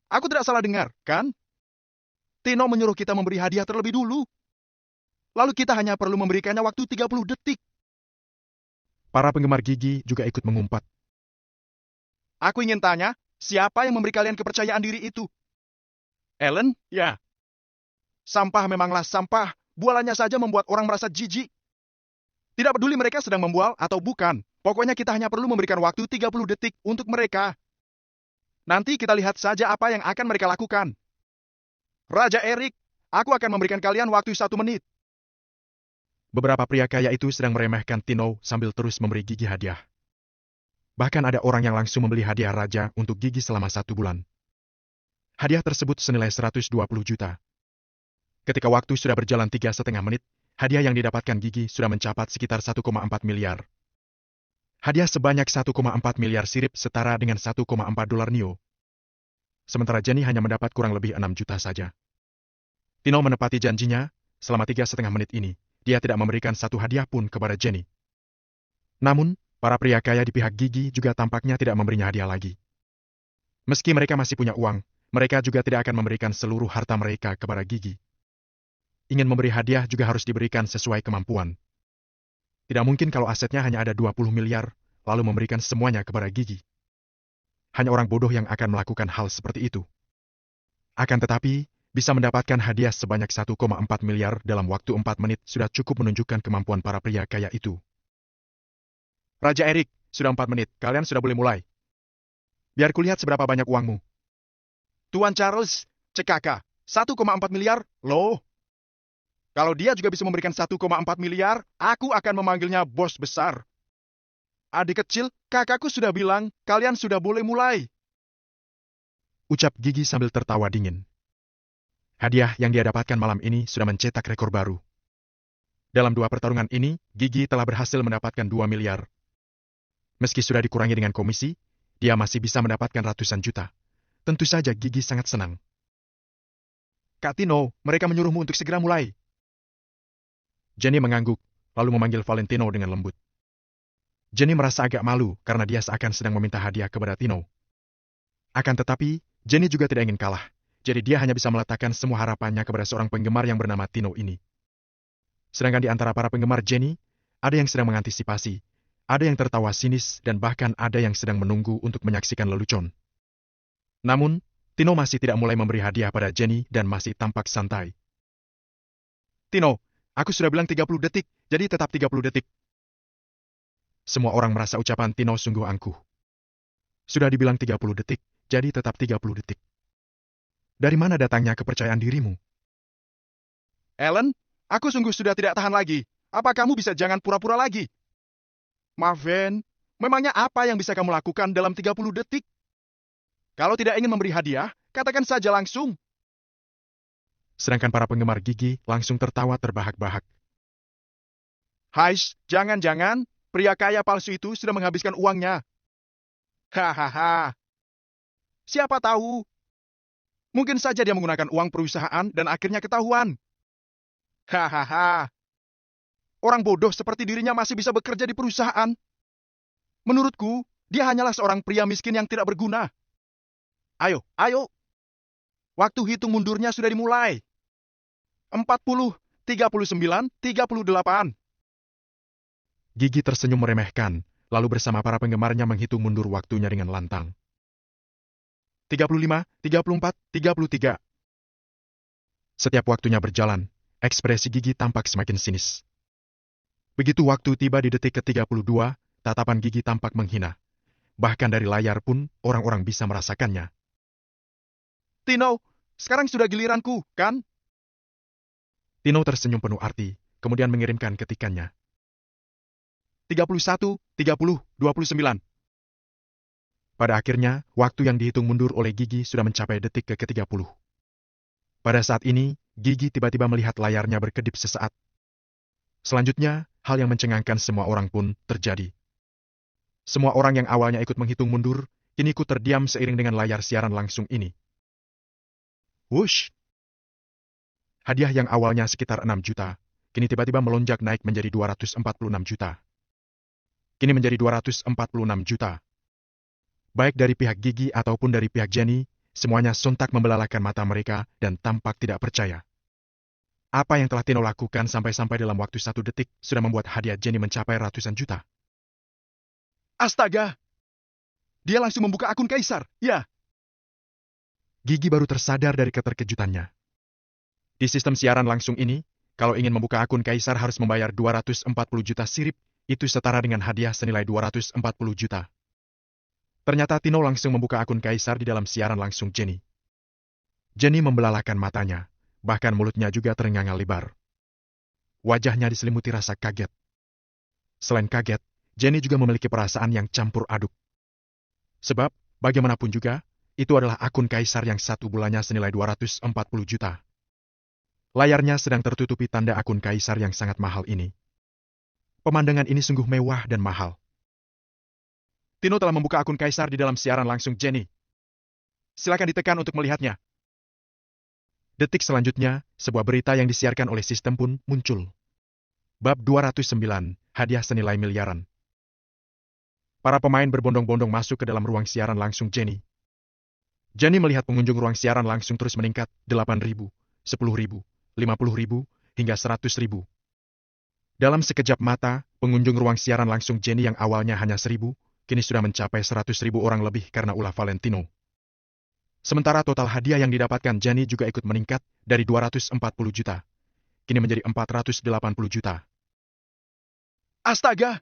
Aku tidak salah dengar, kan? Tino menyuruh kita memberi hadiah terlebih dulu. Lalu kita hanya perlu memberikannya waktu 30 detik. Para penggemar Gigi juga ikut mengumpat. Aku ingin tanya, siapa yang memberi kalian kepercayaan diri itu? Ellen? Ya. Sampah memanglah sampah, bualannya saja membuat orang merasa jijik. Tidak peduli mereka sedang membual atau bukan, pokoknya kita hanya perlu memberikan waktu 30 detik untuk mereka. Nanti kita lihat saja apa yang akan mereka lakukan. Raja Erik, aku akan memberikan kalian waktu 1 menit. Beberapa pria kaya itu sedang meremehkan Tino sambil terus memberi Gigi hadiah. Bahkan ada orang yang langsung membeli hadiah raja untuk Gigi selama 1 bulan. Hadiah tersebut senilai 120 juta. Ketika waktu sudah berjalan 3,5 menit, hadiah yang didapatkan Gigi sudah mencapai sekitar 1,4 miliar. Hadiah sebanyak 1,4 miliar sirip setara dengan 1,4 dolar Neo. sementara Jenny hanya mendapat kurang lebih 6 juta saja. Tino menepati janjinya, selama 3,5 menit ini, dia tidak memberikan satu hadiah pun kepada Jenny. Namun, para pria kaya di pihak Gigi juga tampaknya tidak memberinya hadiah lagi. Meski mereka masih punya uang, mereka juga tidak akan memberikan seluruh harta mereka kepada Gigi. Ingin memberi hadiah juga harus diberikan sesuai kemampuan. Tidak mungkin kalau asetnya hanya ada 20 miliar, lalu memberikan semuanya kepada Gigi. Hanya orang bodoh yang akan melakukan hal seperti itu. Akan tetapi, bisa mendapatkan hadiah sebanyak 1,4 miliar dalam waktu 4 menit sudah cukup menunjukkan kemampuan para pria kaya itu. Raja Erik, sudah 4 menit, kalian sudah boleh mulai. Biar kulihat seberapa banyak uangmu. Tuan Charles, cek kakak, 1,4 miliar, loh. Kalau dia juga bisa memberikan 1,4 miliar, aku akan memanggilnya bos besar. Adik kecil, kakakku sudah bilang, kalian sudah boleh mulai. Ucap Gigi sambil tertawa dingin. Hadiah yang dia dapatkan malam ini sudah mencetak rekor baru. Dalam 2 pertarungan ini, Gigi telah berhasil mendapatkan 2 miliar. Meski sudah dikurangi dengan komisi, dia masih bisa mendapatkan ratusan juta. Tentu saja Gigi sangat senang. Kak Tino, mereka menyuruhmu untuk segera mulai. Jenny mengangguk, lalu memanggil Valentino dengan lembut. Jenny merasa agak malu karena dia seakan sedang meminta hadiah kepada Tino. Akan tetapi, Jenny juga tidak ingin kalah, jadi dia hanya bisa meletakkan semua harapannya kepada seorang penggemar yang bernama Tino ini. Sedangkan di antara para penggemar Jenny, ada yang sedang mengantisipasi, ada yang tertawa sinis, dan bahkan ada yang sedang menunggu untuk menyaksikan lelucon. Namun, Tino masih tidak mulai memberi hadiah pada Jenny dan masih tampak santai. Tino, aku sudah bilang 30 detik, jadi tetap 30 detik. Semua orang merasa ucapan Tino sungguh angkuh. Sudah dibilang 30 detik, jadi tetap 30 detik. Dari mana datangnya kepercayaan dirimu? Ellen, aku sungguh sudah tidak tahan lagi. Apa kamu bisa jangan pura-pura lagi? Marvin, memangnya apa yang bisa kamu lakukan dalam 30 detik? Kalau tidak ingin memberi hadiah, katakan saja langsung. Sedangkan para penggemar Gigi langsung tertawa terbahak-bahak. Hais, jangan-jangan pria kaya palsu itu sudah menghabiskan uangnya. Hahaha. Siapa tahu? Mungkin saja dia menggunakan uang perusahaan dan akhirnya ketahuan. Hahaha. Orang bodoh seperti dirinya masih bisa bekerja di perusahaan. Menurutku, dia hanyalah seorang pria miskin yang tidak berguna. Ayo, ayo. Waktu hitung mundurnya sudah dimulai. 40, 39, 38. Gigi tersenyum meremehkan, lalu bersama para penggemarnya menghitung mundur waktunya dengan lantang. 35, 34, 33. Setiap waktunya berjalan, ekspresi Gigi tampak semakin sinis. Begitu waktu tiba di detik ke-32, tatapan Gigi tampak menghina. Bahkan dari layar pun, orang-orang bisa merasakannya. Tino, sekarang sudah giliranku, kan? Tino tersenyum penuh arti, kemudian mengirimkan ketikannya. 31, 30, 29. Pada akhirnya, waktu yang dihitung mundur oleh Gigi sudah mencapai detik ke-30. Pada saat ini, Gigi tiba-tiba melihat layarnya berkedip sesaat. Selanjutnya, hal yang mencengangkan semua orang pun terjadi. Semua orang yang awalnya ikut menghitung mundur, kini ikut terdiam seiring dengan layar siaran langsung ini. Wush! Hadiah yang awalnya sekitar 6 juta, kini tiba-tiba melonjak naik menjadi 246 juta. Kini menjadi 246 juta. Baik dari pihak Gigi ataupun dari pihak Jenny, semuanya sontak membelalakan mata mereka dan tampak tidak percaya. Apa yang telah Tino lakukan sampai-sampai dalam waktu 1 detik sudah membuat hadiah Jenny mencapai ratusan juta. Astaga! Dia langsung membuka akun Kaisar, ya! Gigi baru tersadar dari keterkejutannya. Di sistem siaran langsung ini, kalau ingin membuka akun Kaisar harus membayar 240 juta sirip, itu setara dengan hadiah senilai 240 juta. Ternyata Tino langsung membuka akun Kaisar di dalam siaran langsung Jenny. Jenny membelalakan matanya, bahkan mulutnya juga terenganga lebar. Wajahnya diselimuti rasa kaget. Selain kaget, Jenny juga memiliki perasaan yang campur aduk. Sebab, bagaimanapun juga, itu adalah akun Kaisar yang 1 bulannya senilai 240 juta. Layarnya sedang tertutupi tanda akun Kaisar yang sangat mahal ini. Pemandangan ini sungguh mewah dan mahal. Tino telah membuka akun Kaisar di dalam siaran langsung Jenny. Silakan ditekan untuk melihatnya. Detik selanjutnya, sebuah berita yang disiarkan oleh sistem pun muncul. Bab 209, hadiah senilai miliaran. Para pemain berbondong-bondong masuk ke dalam ruang siaran langsung Jenny. Jenny melihat pengunjung ruang siaran langsung terus meningkat, 8.000, 10.000, 50.000, hingga 100.000. Dalam sekejap mata, pengunjung ruang siaran langsung Jenny yang awalnya hanya 1.000, kini sudah mencapai 100.000 orang lebih karena ulah Valentino. Sementara total hadiah yang didapatkan Jenny juga ikut meningkat dari 240 juta, kini menjadi 480 juta. Astaga!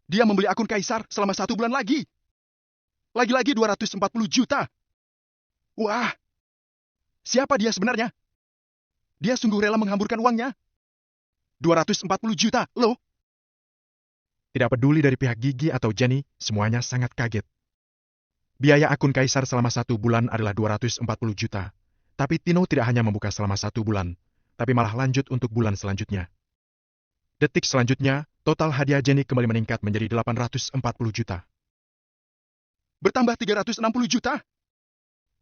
Dia membeli akun Kaisar selama 1 bulan lagi. Lagi-lagi 240 juta. Wah! Siapa dia sebenarnya? Dia sungguh rela menghamburkan uangnya. 240 juta, loh! Tidak peduli dari pihak Gigi atau Jenny, semuanya sangat kaget. Biaya akun Kaisar selama 1 bulan adalah 240 juta. Tapi Tino tidak hanya membuka selama 1 bulan, tapi malah lanjut untuk bulan selanjutnya. Detik selanjutnya, total hadiah Jenny kembali meningkat menjadi 840 juta. Bertambah 360 juta?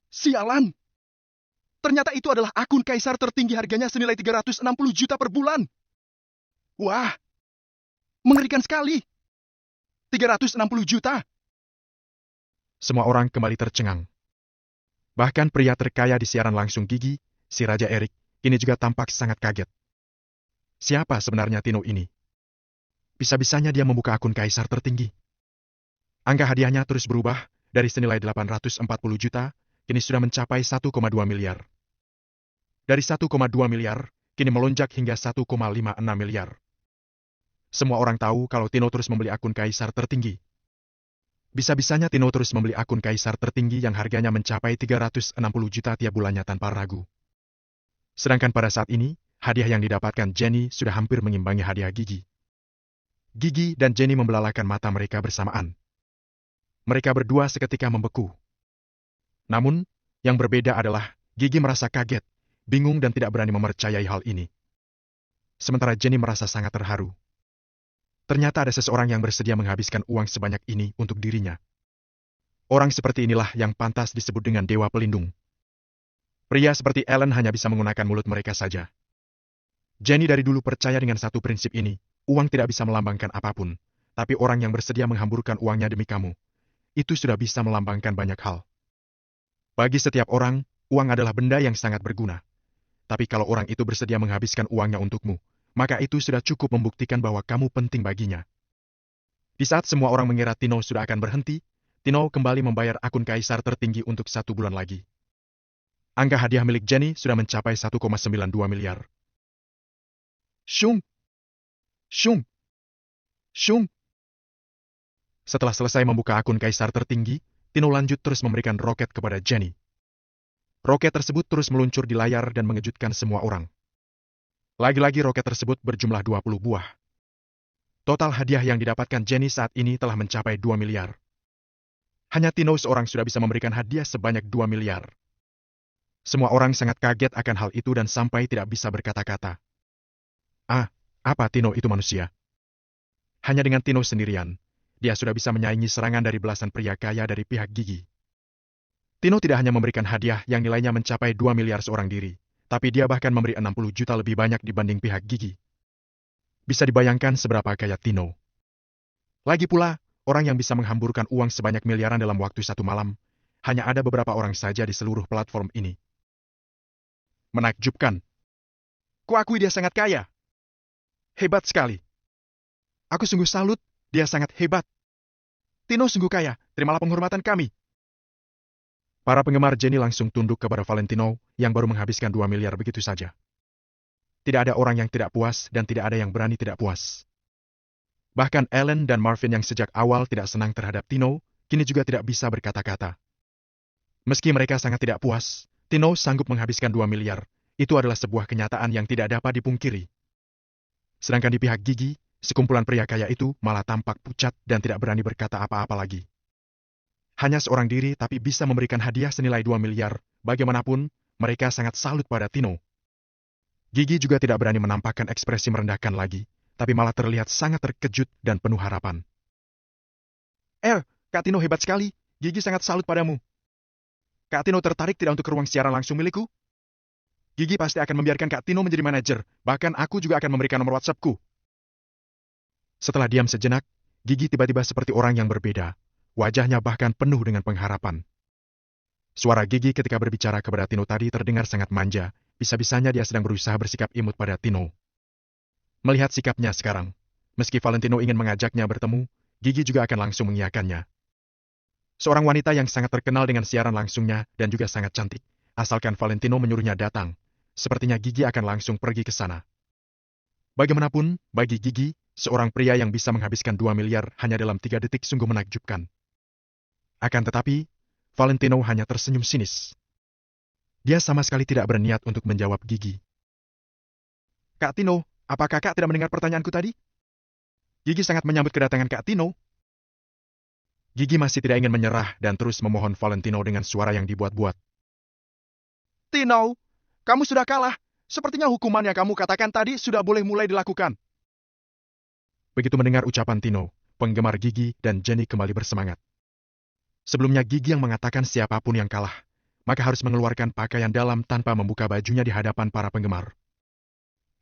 Sialan! Ternyata itu adalah akun Kaisar tertinggi harganya senilai 360 juta per bulan. Wah! Mengerikan sekali! 360 juta! Semua orang kembali tercengang. Bahkan pria terkaya di siaran langsung Gigi, si Raja Erik, kini juga tampak sangat kaget. Siapa sebenarnya Tino ini? Bisa-bisanya dia membuka akun Kaisar tertinggi. Angka hadiahnya terus berubah, dari senilai 840 juta, kini sudah mencapai 1,2 miliar. Dari 1,2 miliar, kini melonjak hingga 1,56 miliar. Semua orang tahu kalau Tino terus membeli akun Kaisar tertinggi. Bisa-bisanya Tino terus membeli akun Kaisar tertinggi yang harganya mencapai 360 juta tiap bulannya tanpa ragu. Sedangkan pada saat ini, hadiah yang didapatkan Jenny sudah hampir mengimbangi hadiah Gigi. Gigi dan Jenny membelalakan mata mereka bersamaan. Mereka berdua seketika membeku. Namun, yang berbeda adalah Gigi merasa kaget, bingung dan tidak berani mempercayai hal ini. Sementara Jenny merasa sangat terharu. Ternyata ada seseorang yang bersedia menghabiskan uang sebanyak ini untuk dirinya. Orang seperti inilah yang pantas disebut dengan dewa pelindung. Pria seperti Ellen hanya bisa menggunakan mulut mereka saja. Jenny dari dulu percaya dengan satu prinsip ini, uang tidak bisa melambangkan apapun, tapi orang yang bersedia menghamburkan uangnya demi kamu, itu sudah bisa melambangkan banyak hal. Bagi setiap orang, uang adalah benda yang sangat berguna. Tapi kalau orang itu bersedia menghabiskan uangnya untukmu, maka itu sudah cukup membuktikan bahwa kamu penting baginya. Di saat semua orang mengira Tino sudah akan berhenti, Tino kembali membayar akun Kaisar tertinggi untuk 1 bulan lagi. Angka hadiah milik Jenny sudah mencapai 1,92 miliar. Shung! Shung! Shung! Setelah selesai membuka akun Kaisar tertinggi, Tino lanjut terus memberikan roket kepada Jenny. Roket tersebut terus meluncur di layar dan mengejutkan semua orang. Lagi-lagi roket tersebut berjumlah 20 buah. Total hadiah yang didapatkan Jenny saat ini telah mencapai 2 miliar. Hanya Tino seorang sudah bisa memberikan hadiah sebanyak 2 miliar. Semua orang sangat kaget akan hal itu dan sampai tidak bisa berkata-kata. Apa Tino itu manusia? Hanya dengan Tino sendirian, dia sudah bisa menyaingi serangan dari belasan pria kaya dari pihak Gigi. Tino tidak hanya memberikan hadiah yang nilainya mencapai 2 miliar seorang diri, tapi dia bahkan memberi 60 juta lebih banyak dibanding pihak Gigi. Bisa dibayangkan seberapa kaya Tino. Lagi pula, orang yang bisa menghamburkan uang sebanyak miliaran dalam waktu 1 malam, hanya ada beberapa orang saja di seluruh platform ini. Menakjubkan. Kuakui dia sangat kaya. Hebat sekali. Aku sungguh salut, dia sangat hebat. Tino sungguh kaya, terimalah penghormatan kami. Para penggemar Jenny langsung tunduk kepada Valentino yang baru menghabiskan 2 miliar begitu saja. Tidak ada orang yang tidak puas dan tidak ada yang berani tidak puas. Bahkan Ellen dan Marvin yang sejak awal tidak senang terhadap Tino, kini juga tidak bisa berkata-kata. Meski mereka sangat tidak puas, Tino sanggup menghabiskan 2 miliar. Itu adalah sebuah kenyataan yang tidak dapat dipungkiri. Sedangkan di pihak Gigi, sekumpulan pria kaya itu malah tampak pucat dan tidak berani berkata apa-apa lagi. Hanya seorang diri tapi bisa memberikan hadiah senilai 2 miliar, bagaimanapun, mereka sangat salut pada Tino. Gigi juga tidak berani menampakkan ekspresi merendahkan lagi, tapi malah terlihat sangat terkejut dan penuh harapan. Kak Tino hebat sekali, Gigi sangat salut padamu. Kak Tino tertarik tidak untuk ke ruang siaran langsung milikku? Gigi pasti akan membiarkan Kak Tino menjadi manajer, bahkan aku juga akan memberikan nomor WhatsAppku. Setelah diam sejenak, Gigi tiba-tiba seperti orang yang berbeda. Wajahnya bahkan penuh dengan pengharapan. Suara Gigi ketika berbicara kepada Tino tadi terdengar sangat manja, bisa-bisanya dia sedang berusaha bersikap imut pada Tino. Melihat sikapnya sekarang, meski Valentino ingin mengajaknya bertemu, Gigi juga akan langsung mengiyakannya. Seorang wanita yang sangat terkenal dengan siaran langsungnya dan juga sangat cantik, asalkan Valentino menyuruhnya datang, sepertinya Gigi akan langsung pergi ke sana. Bagaimanapun, bagi Gigi, seorang pria yang bisa menghabiskan 2 miliar hanya dalam 3 detik sungguh menakjubkan. Akan tetapi, Valentino hanya tersenyum sinis. Dia sama sekali tidak berniat untuk menjawab Gigi. Kak Tino, apakah Kak tidak mendengar pertanyaanku tadi? Gigi sangat menyambut kedatangan Kak Tino. Gigi masih tidak ingin menyerah dan terus memohon Valentino dengan suara yang dibuat-buat. Tino, kamu sudah kalah. Sepertinya hukuman yang kamu katakan tadi sudah boleh mulai dilakukan. Begitu mendengar ucapan Tino, penggemar Gigi dan Jenny kembali bersemangat. Sebelumnya Gigi yang mengatakan siapapun yang kalah, maka harus mengeluarkan pakaian dalam tanpa membuka bajunya di hadapan para penggemar.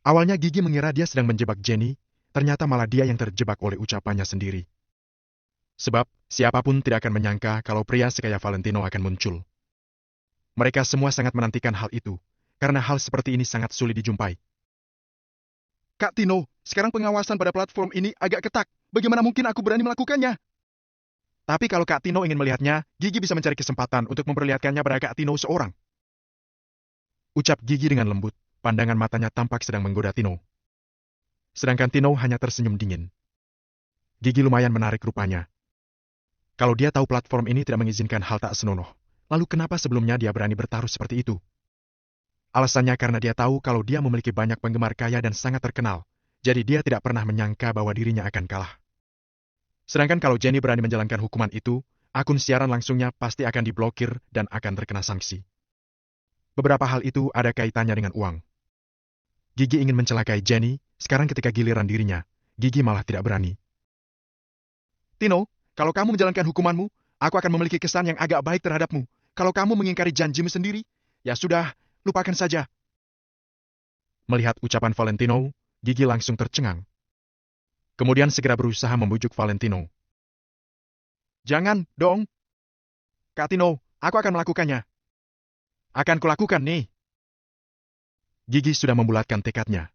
Awalnya Gigi mengira dia sedang menjebak Jenny, ternyata malah dia yang terjebak oleh ucapannya sendiri. Sebab, siapapun tidak akan menyangka kalau pria sekaya Valentino akan muncul. Mereka semua sangat menantikan hal itu, karena hal seperti ini sangat sulit dijumpai. Kak Tino, sekarang pengawasan pada platform ini agak ketat. Bagaimana mungkin aku berani melakukannya? Tapi kalau Kak Tino ingin melihatnya, Gigi bisa mencari kesempatan untuk memperlihatkannya pada Kak Tino seorang. Ucap Gigi dengan lembut, pandangan matanya tampak sedang menggoda Tino. Sedangkan Tino hanya tersenyum dingin. Gigi lumayan menarik rupanya. Kalau dia tahu platform ini tidak mengizinkan hal tak senonoh, lalu kenapa sebelumnya dia berani bertaruh seperti itu? Alasannya karena dia tahu kalau dia memiliki banyak penggemar kaya dan sangat terkenal, jadi dia tidak pernah menyangka bahwa dirinya akan kalah. Sedangkan kalau Jenny berani menjalankan hukuman itu, akun siaran langsungnya pasti akan diblokir dan akan terkena sanksi. Beberapa hal itu ada kaitannya dengan uang. Gigi ingin mencelakai Jenny, sekarang ketika giliran dirinya, Gigi malah tidak berani. Tino, kalau kamu menjalankan hukumanmu, aku akan memiliki kesan yang agak baik terhadapmu. Kalau kamu mengingkari janjimu sendiri, ya sudah, lupakan saja. Melihat ucapan Valentino, Gigi langsung tercengang. Kemudian segera berusaha membujuk Valentino. Jangan, dong. Kak Tino, aku akan melakukannya. Akan kulakukan nih. Gigi sudah membulatkan tekadnya.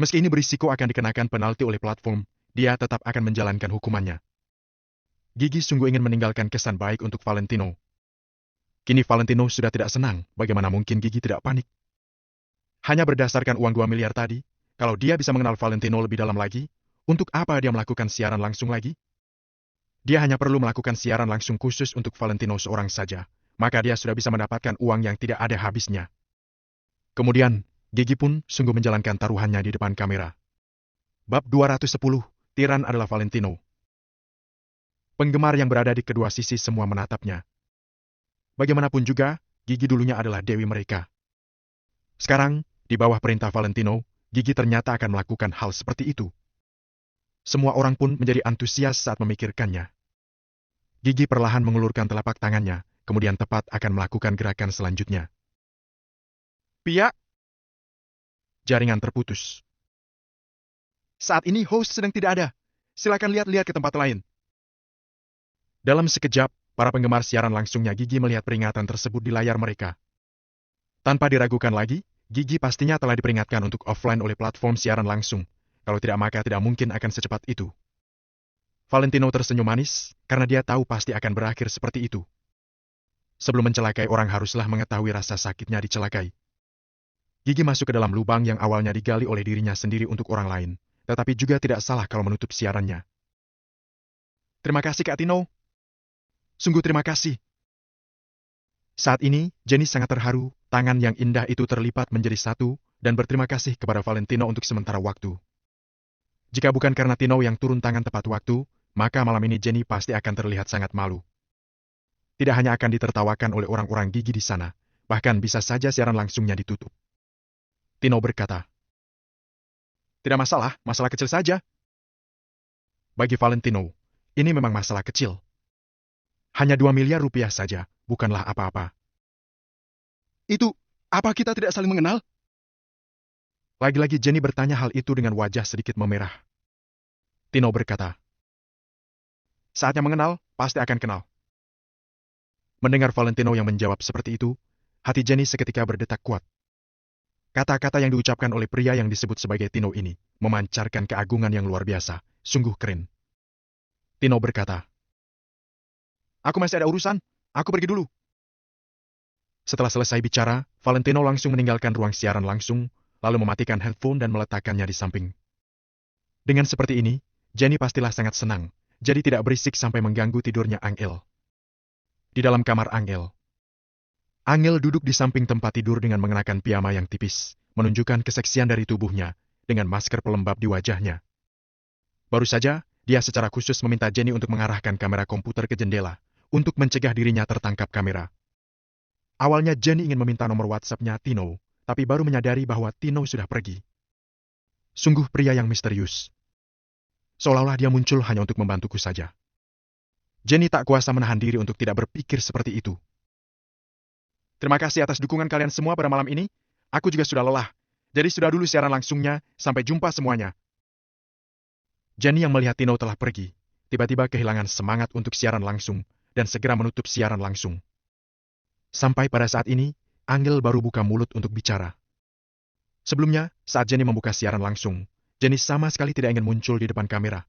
Meski ini berisiko akan dikenakan penalti oleh platform, dia tetap akan menjalankan hukumannya. Gigi sungguh ingin meninggalkan kesan baik untuk Valentino. Kini Valentino sudah tidak senang, bagaimana mungkin Gigi tidak panik. Hanya berdasarkan uang 2 miliar tadi, kalau dia bisa mengenal Valentino lebih dalam lagi, untuk apa dia melakukan siaran langsung lagi? Dia hanya perlu melakukan siaran langsung khusus untuk Valentino seorang saja, maka dia sudah bisa mendapatkan uang yang tidak ada habisnya. Kemudian, Gigi pun sungguh menjalankan taruhannya di depan kamera. Bab 210, Tiran adalah Valentino. Penggemar yang berada di kedua sisi semua menatapnya. Bagaimanapun juga, Gigi dulunya adalah dewi mereka. Sekarang, di bawah perintah Valentino, Gigi ternyata akan melakukan hal seperti itu. Semua orang pun menjadi antusias saat memikirkannya. Gigi perlahan mengulurkan telapak tangannya, kemudian tepat akan melakukan gerakan selanjutnya. Pia! Jaringan terputus. Saat ini host sedang tidak ada. Silakan lihat-lihat ke tempat lain. Dalam sekejap, para penggemar siaran langsungnya Gigi melihat peringatan tersebut di layar mereka. Tanpa diragukan lagi, Gigi pastinya telah diperingatkan untuk offline oleh platform siaran langsung. Kalau tidak maka tidak mungkin akan secepat itu. Valentino tersenyum manis, karena dia tahu pasti akan berakhir seperti itu. Sebelum mencelakai orang haruslah mengetahui rasa sakitnya dicelakai. Gigi masuk ke dalam lubang yang awalnya digali oleh dirinya sendiri untuk orang lain, tetapi juga tidak salah kalau menutup siarannya. Terima kasih Kak Tino. Sungguh terima kasih. Saat ini, Jenny sangat terharu, tangan yang indah itu terlipat menjadi satu, dan berterima kasih kepada Valentino untuk sementara waktu. Jika bukan karena Tino yang turun tangan tepat waktu, maka malam ini Jenny pasti akan terlihat sangat malu. Tidak hanya akan ditertawakan oleh orang-orang Gigi di sana, bahkan bisa saja siaran langsungnya ditutup. Tino berkata, "Tidak masalah, masalah kecil saja." Bagi Valentino, ini memang masalah kecil. Hanya 2 miliar rupiah saja, bukanlah apa-apa. Itu, apa kita tidak saling mengenal? Lagi-lagi Jenny bertanya hal itu dengan wajah sedikit memerah. Tino berkata, saatnya mengenal, pasti akan kenal. Mendengar Valentino yang menjawab seperti itu, hati Jenny seketika berdetak kuat. Kata-kata yang diucapkan oleh pria yang disebut sebagai Tino ini memancarkan keagungan yang luar biasa, sungguh keren. Tino berkata, aku masih ada urusan, aku pergi dulu. Setelah selesai bicara, Valentino langsung meninggalkan ruang siaran langsung, lalu mematikan handphone dan meletakkannya di samping. Dengan seperti ini, Jenny pastilah sangat senang, jadi tidak berisik sampai mengganggu tidurnya Angel. Di dalam kamar Angel duduk di samping tempat tidur dengan mengenakan piyama yang tipis, menunjukkan keseksian dari tubuhnya, dengan masker pelembab di wajahnya. Baru saja, dia secara khusus meminta Jenny untuk mengarahkan kamera komputer ke jendela, untuk mencegah dirinya tertangkap kamera. Awalnya Jenny ingin meminta nomor WhatsApp-nya Tino, tapi baru menyadari bahwa Tino sudah pergi. Sungguh pria yang misterius. Seolah-olah dia muncul hanya untuk membantuku saja. Jenny tak kuasa menahan diri untuk tidak berpikir seperti itu. Terima kasih atas dukungan kalian semua pada malam ini. Aku juga sudah lelah. Jadi sudah dulu siaran langsungnya, sampai jumpa semuanya. Jenny yang melihat Tino telah pergi, tiba-tiba kehilangan semangat untuk siaran langsung, dan segera menutup siaran langsung. Sampai pada saat ini, Angel baru buka mulut untuk bicara. Sebelumnya, saat Jenny membuka siaran langsung, Jenny sama sekali tidak ingin muncul di depan kamera.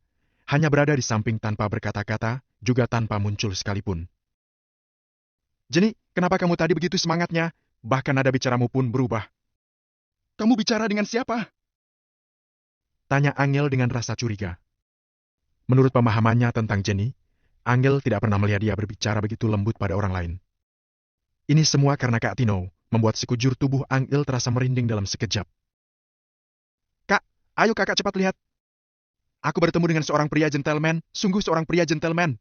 Hanya berada di samping tanpa berkata-kata, juga tanpa muncul sekalipun. Jenny, kenapa kamu tadi begitu semangatnya? Bahkan nada bicaramu pun berubah. Kamu bicara dengan siapa? Tanya Angel dengan rasa curiga. Menurut pemahamannya tentang Jenny, Angel tidak pernah melihat dia berbicara begitu lembut pada orang lain. Ini semua karena Kak Tino, membuat sekujur tubuh Angel terasa merinding dalam sekejap. Kak, ayo kakak cepat lihat. Aku bertemu dengan seorang pria gentleman, sungguh seorang pria gentleman.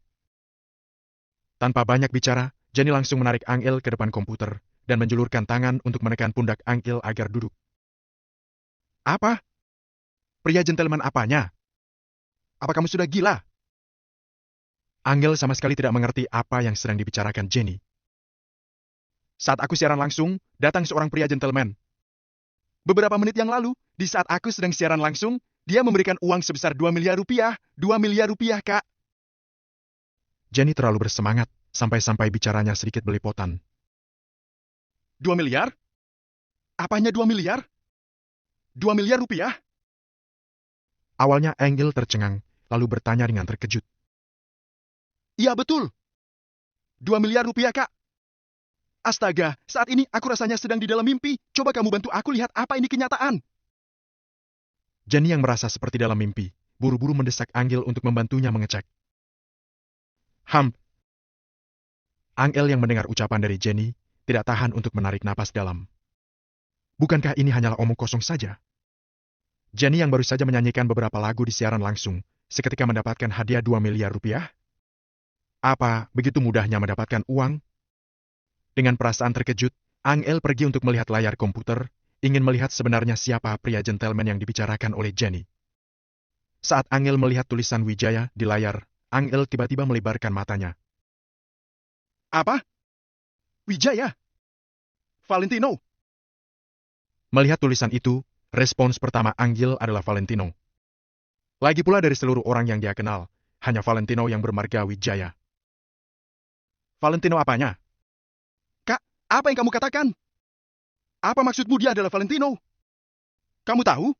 Tanpa banyak bicara, Jenny langsung menarik Angel ke depan komputer, dan menjulurkan tangan untuk menekan pundak Angel agar duduk. Apa? Pria gentleman apanya? Apa kamu sudah gila? Angel sama sekali tidak mengerti apa yang sedang dibicarakan Jenny. Saat aku siaran langsung, datang seorang pria gentleman. Beberapa menit yang lalu, di saat aku sedang siaran langsung, dia memberikan uang sebesar 2 miliar rupiah. 2 miliar rupiah, Kak. Jenny terlalu bersemangat, sampai-sampai bicaranya sedikit belepotan. 2 miliar? Apanya 2 miliar? 2 miliar rupiah? Awalnya Angel tercengang, lalu bertanya dengan terkejut. Iya betul. 2 miliar rupiah, Kak. Astaga, saat ini aku rasanya sedang di dalam mimpi. Coba kamu bantu aku lihat apa ini kenyataan. Jenny yang merasa seperti dalam mimpi, buru-buru mendesak Angel untuk membantunya mengecek. Angel yang mendengar ucapan dari Jenny, tidak tahan untuk menarik napas dalam. Bukankah ini hanyalah omong kosong saja? Jenny yang baru saja menyanyikan beberapa lagu di siaran langsung, seketika mendapatkan hadiah 2 miliar rupiah? Apa begitu mudahnya mendapatkan uang? Dengan perasaan terkejut, Angel pergi untuk melihat layar komputer, ingin melihat sebenarnya siapa pria gentleman yang dibicarakan oleh Jenny. Saat Angel melihat tulisan Wijaya di layar, Angel tiba-tiba melebarkan matanya. Apa? Wijaya? Valentino? Melihat tulisan itu, respons pertama Angel adalah Valentino. Lagi pula dari seluruh orang yang dia kenal, hanya Valentino yang bermarga Wijaya. Valentino apanya? Apa yang kamu katakan? Apa maksudmu dia adalah Valentino? Kamu tahu?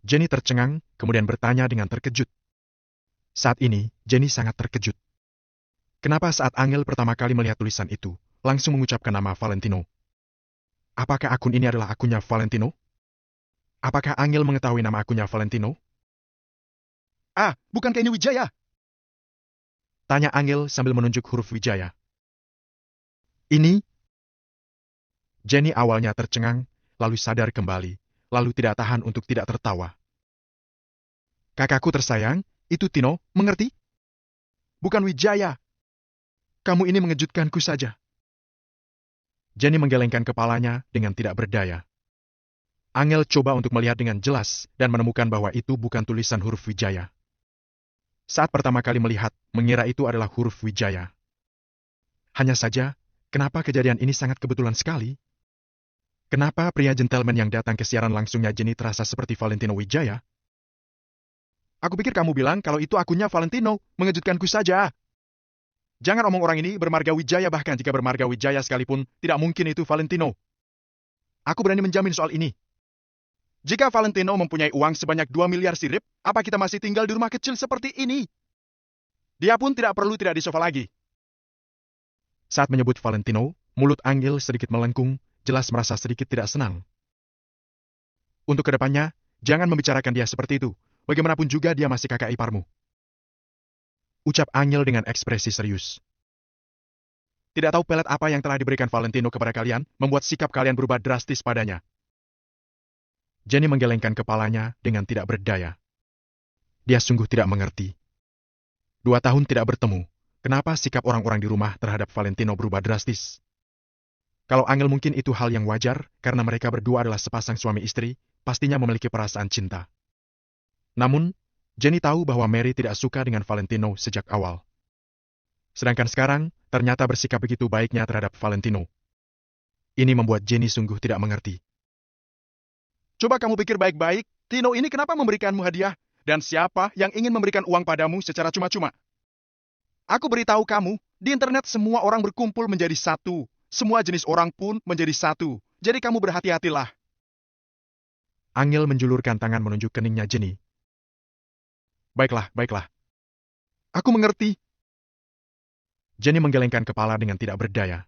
Jenny tercengang, kemudian bertanya dengan terkejut. Saat ini, Jenny sangat terkejut. Kenapa saat Angel pertama kali melihat tulisan itu, langsung mengucapkan nama Valentino? Apakah akun ini adalah akunnya Valentino? Apakah Angel mengetahui nama akunnya Valentino? Bukankah ini Wijaya? Tanya Angel sambil menunjuk huruf Wijaya. Ini? Jenny awalnya tercengang, lalu sadar kembali, lalu tidak tahan untuk tidak tertawa. Kakakku tersayang, itu Tino, mengerti? Bukan Wijaya. Kamu ini mengejutkanku saja. Jenny menggelengkan kepalanya dengan tidak berdaya. Angel coba untuk melihat dengan jelas dan menemukan bahwa itu bukan tulisan huruf Wijaya. Saat pertama kali melihat, mengira itu adalah huruf Wijaya. Hanya saja, kenapa kejadian ini sangat kebetulan sekali? Kenapa pria gentleman yang datang ke siaran langsungnya Jenny terasa seperti Valentino Wijaya? Aku pikir kamu bilang kalau itu akunnya Valentino, mengejutkanku saja. Jangan omong orang ini bermarga Wijaya, bahkan jika bermarga Wijaya sekalipun, tidak mungkin itu Valentino. Aku berani menjamin soal ini. Jika Valentino mempunyai uang sebanyak 2 miliar sirip, apa kita masih tinggal di rumah kecil seperti ini? Dia pun tidak di sofa lagi. Saat menyebut Valentino, mulut Angel sedikit melengkung, jelas merasa sedikit tidak senang. Untuk kedepannya, jangan membicarakan dia seperti itu. Bagaimanapun juga dia masih kakak iparmu. Ucap Angel dengan ekspresi serius. Tidak tahu pelet apa yang telah diberikan Valentino kepada kalian, membuat sikap kalian berubah drastis padanya. Jenny menggelengkan kepalanya dengan tidak berdaya. Dia sungguh tidak mengerti. 2 tahun tidak bertemu, kenapa sikap orang-orang di rumah terhadap Valentino berubah drastis? Kalau Angel mungkin itu hal yang wajar, karena mereka berdua adalah sepasang suami istri, pastinya memiliki perasaan cinta. Namun, Jenny tahu bahwa Mary tidak suka dengan Valentino sejak awal. Sedangkan sekarang, ternyata bersikap begitu baiknya terhadap Valentino. Ini membuat Jenny sungguh tidak mengerti. Coba kamu pikir baik-baik, Tino ini kenapa memberikanmu hadiah? Dan siapa yang ingin memberikan uang padamu secara cuma-cuma? Aku beritahu kamu, di internet semua orang berkumpul menjadi satu. Semua jenis orang pun menjadi satu. Jadi kamu berhati-hatilah. Angel menjulurkan tangan menunjuk keningnya Jenny. Baiklah, baiklah. Aku mengerti. Jenny menggelengkan kepala dengan tidak berdaya.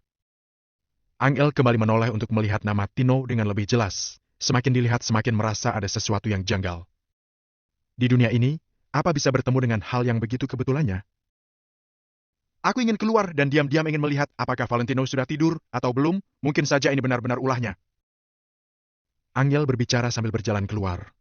Angel kembali menoleh untuk melihat nama Tino dengan lebih jelas. Semakin dilihat semakin merasa ada sesuatu yang janggal. Di dunia ini, apa bisa bertemu dengan hal yang begitu kebetulannya? Aku ingin keluar dan diam-diam ingin melihat apakah Valentino sudah tidur atau belum, mungkin saja ini benar-benar ulahnya. Angel berbicara sambil berjalan keluar.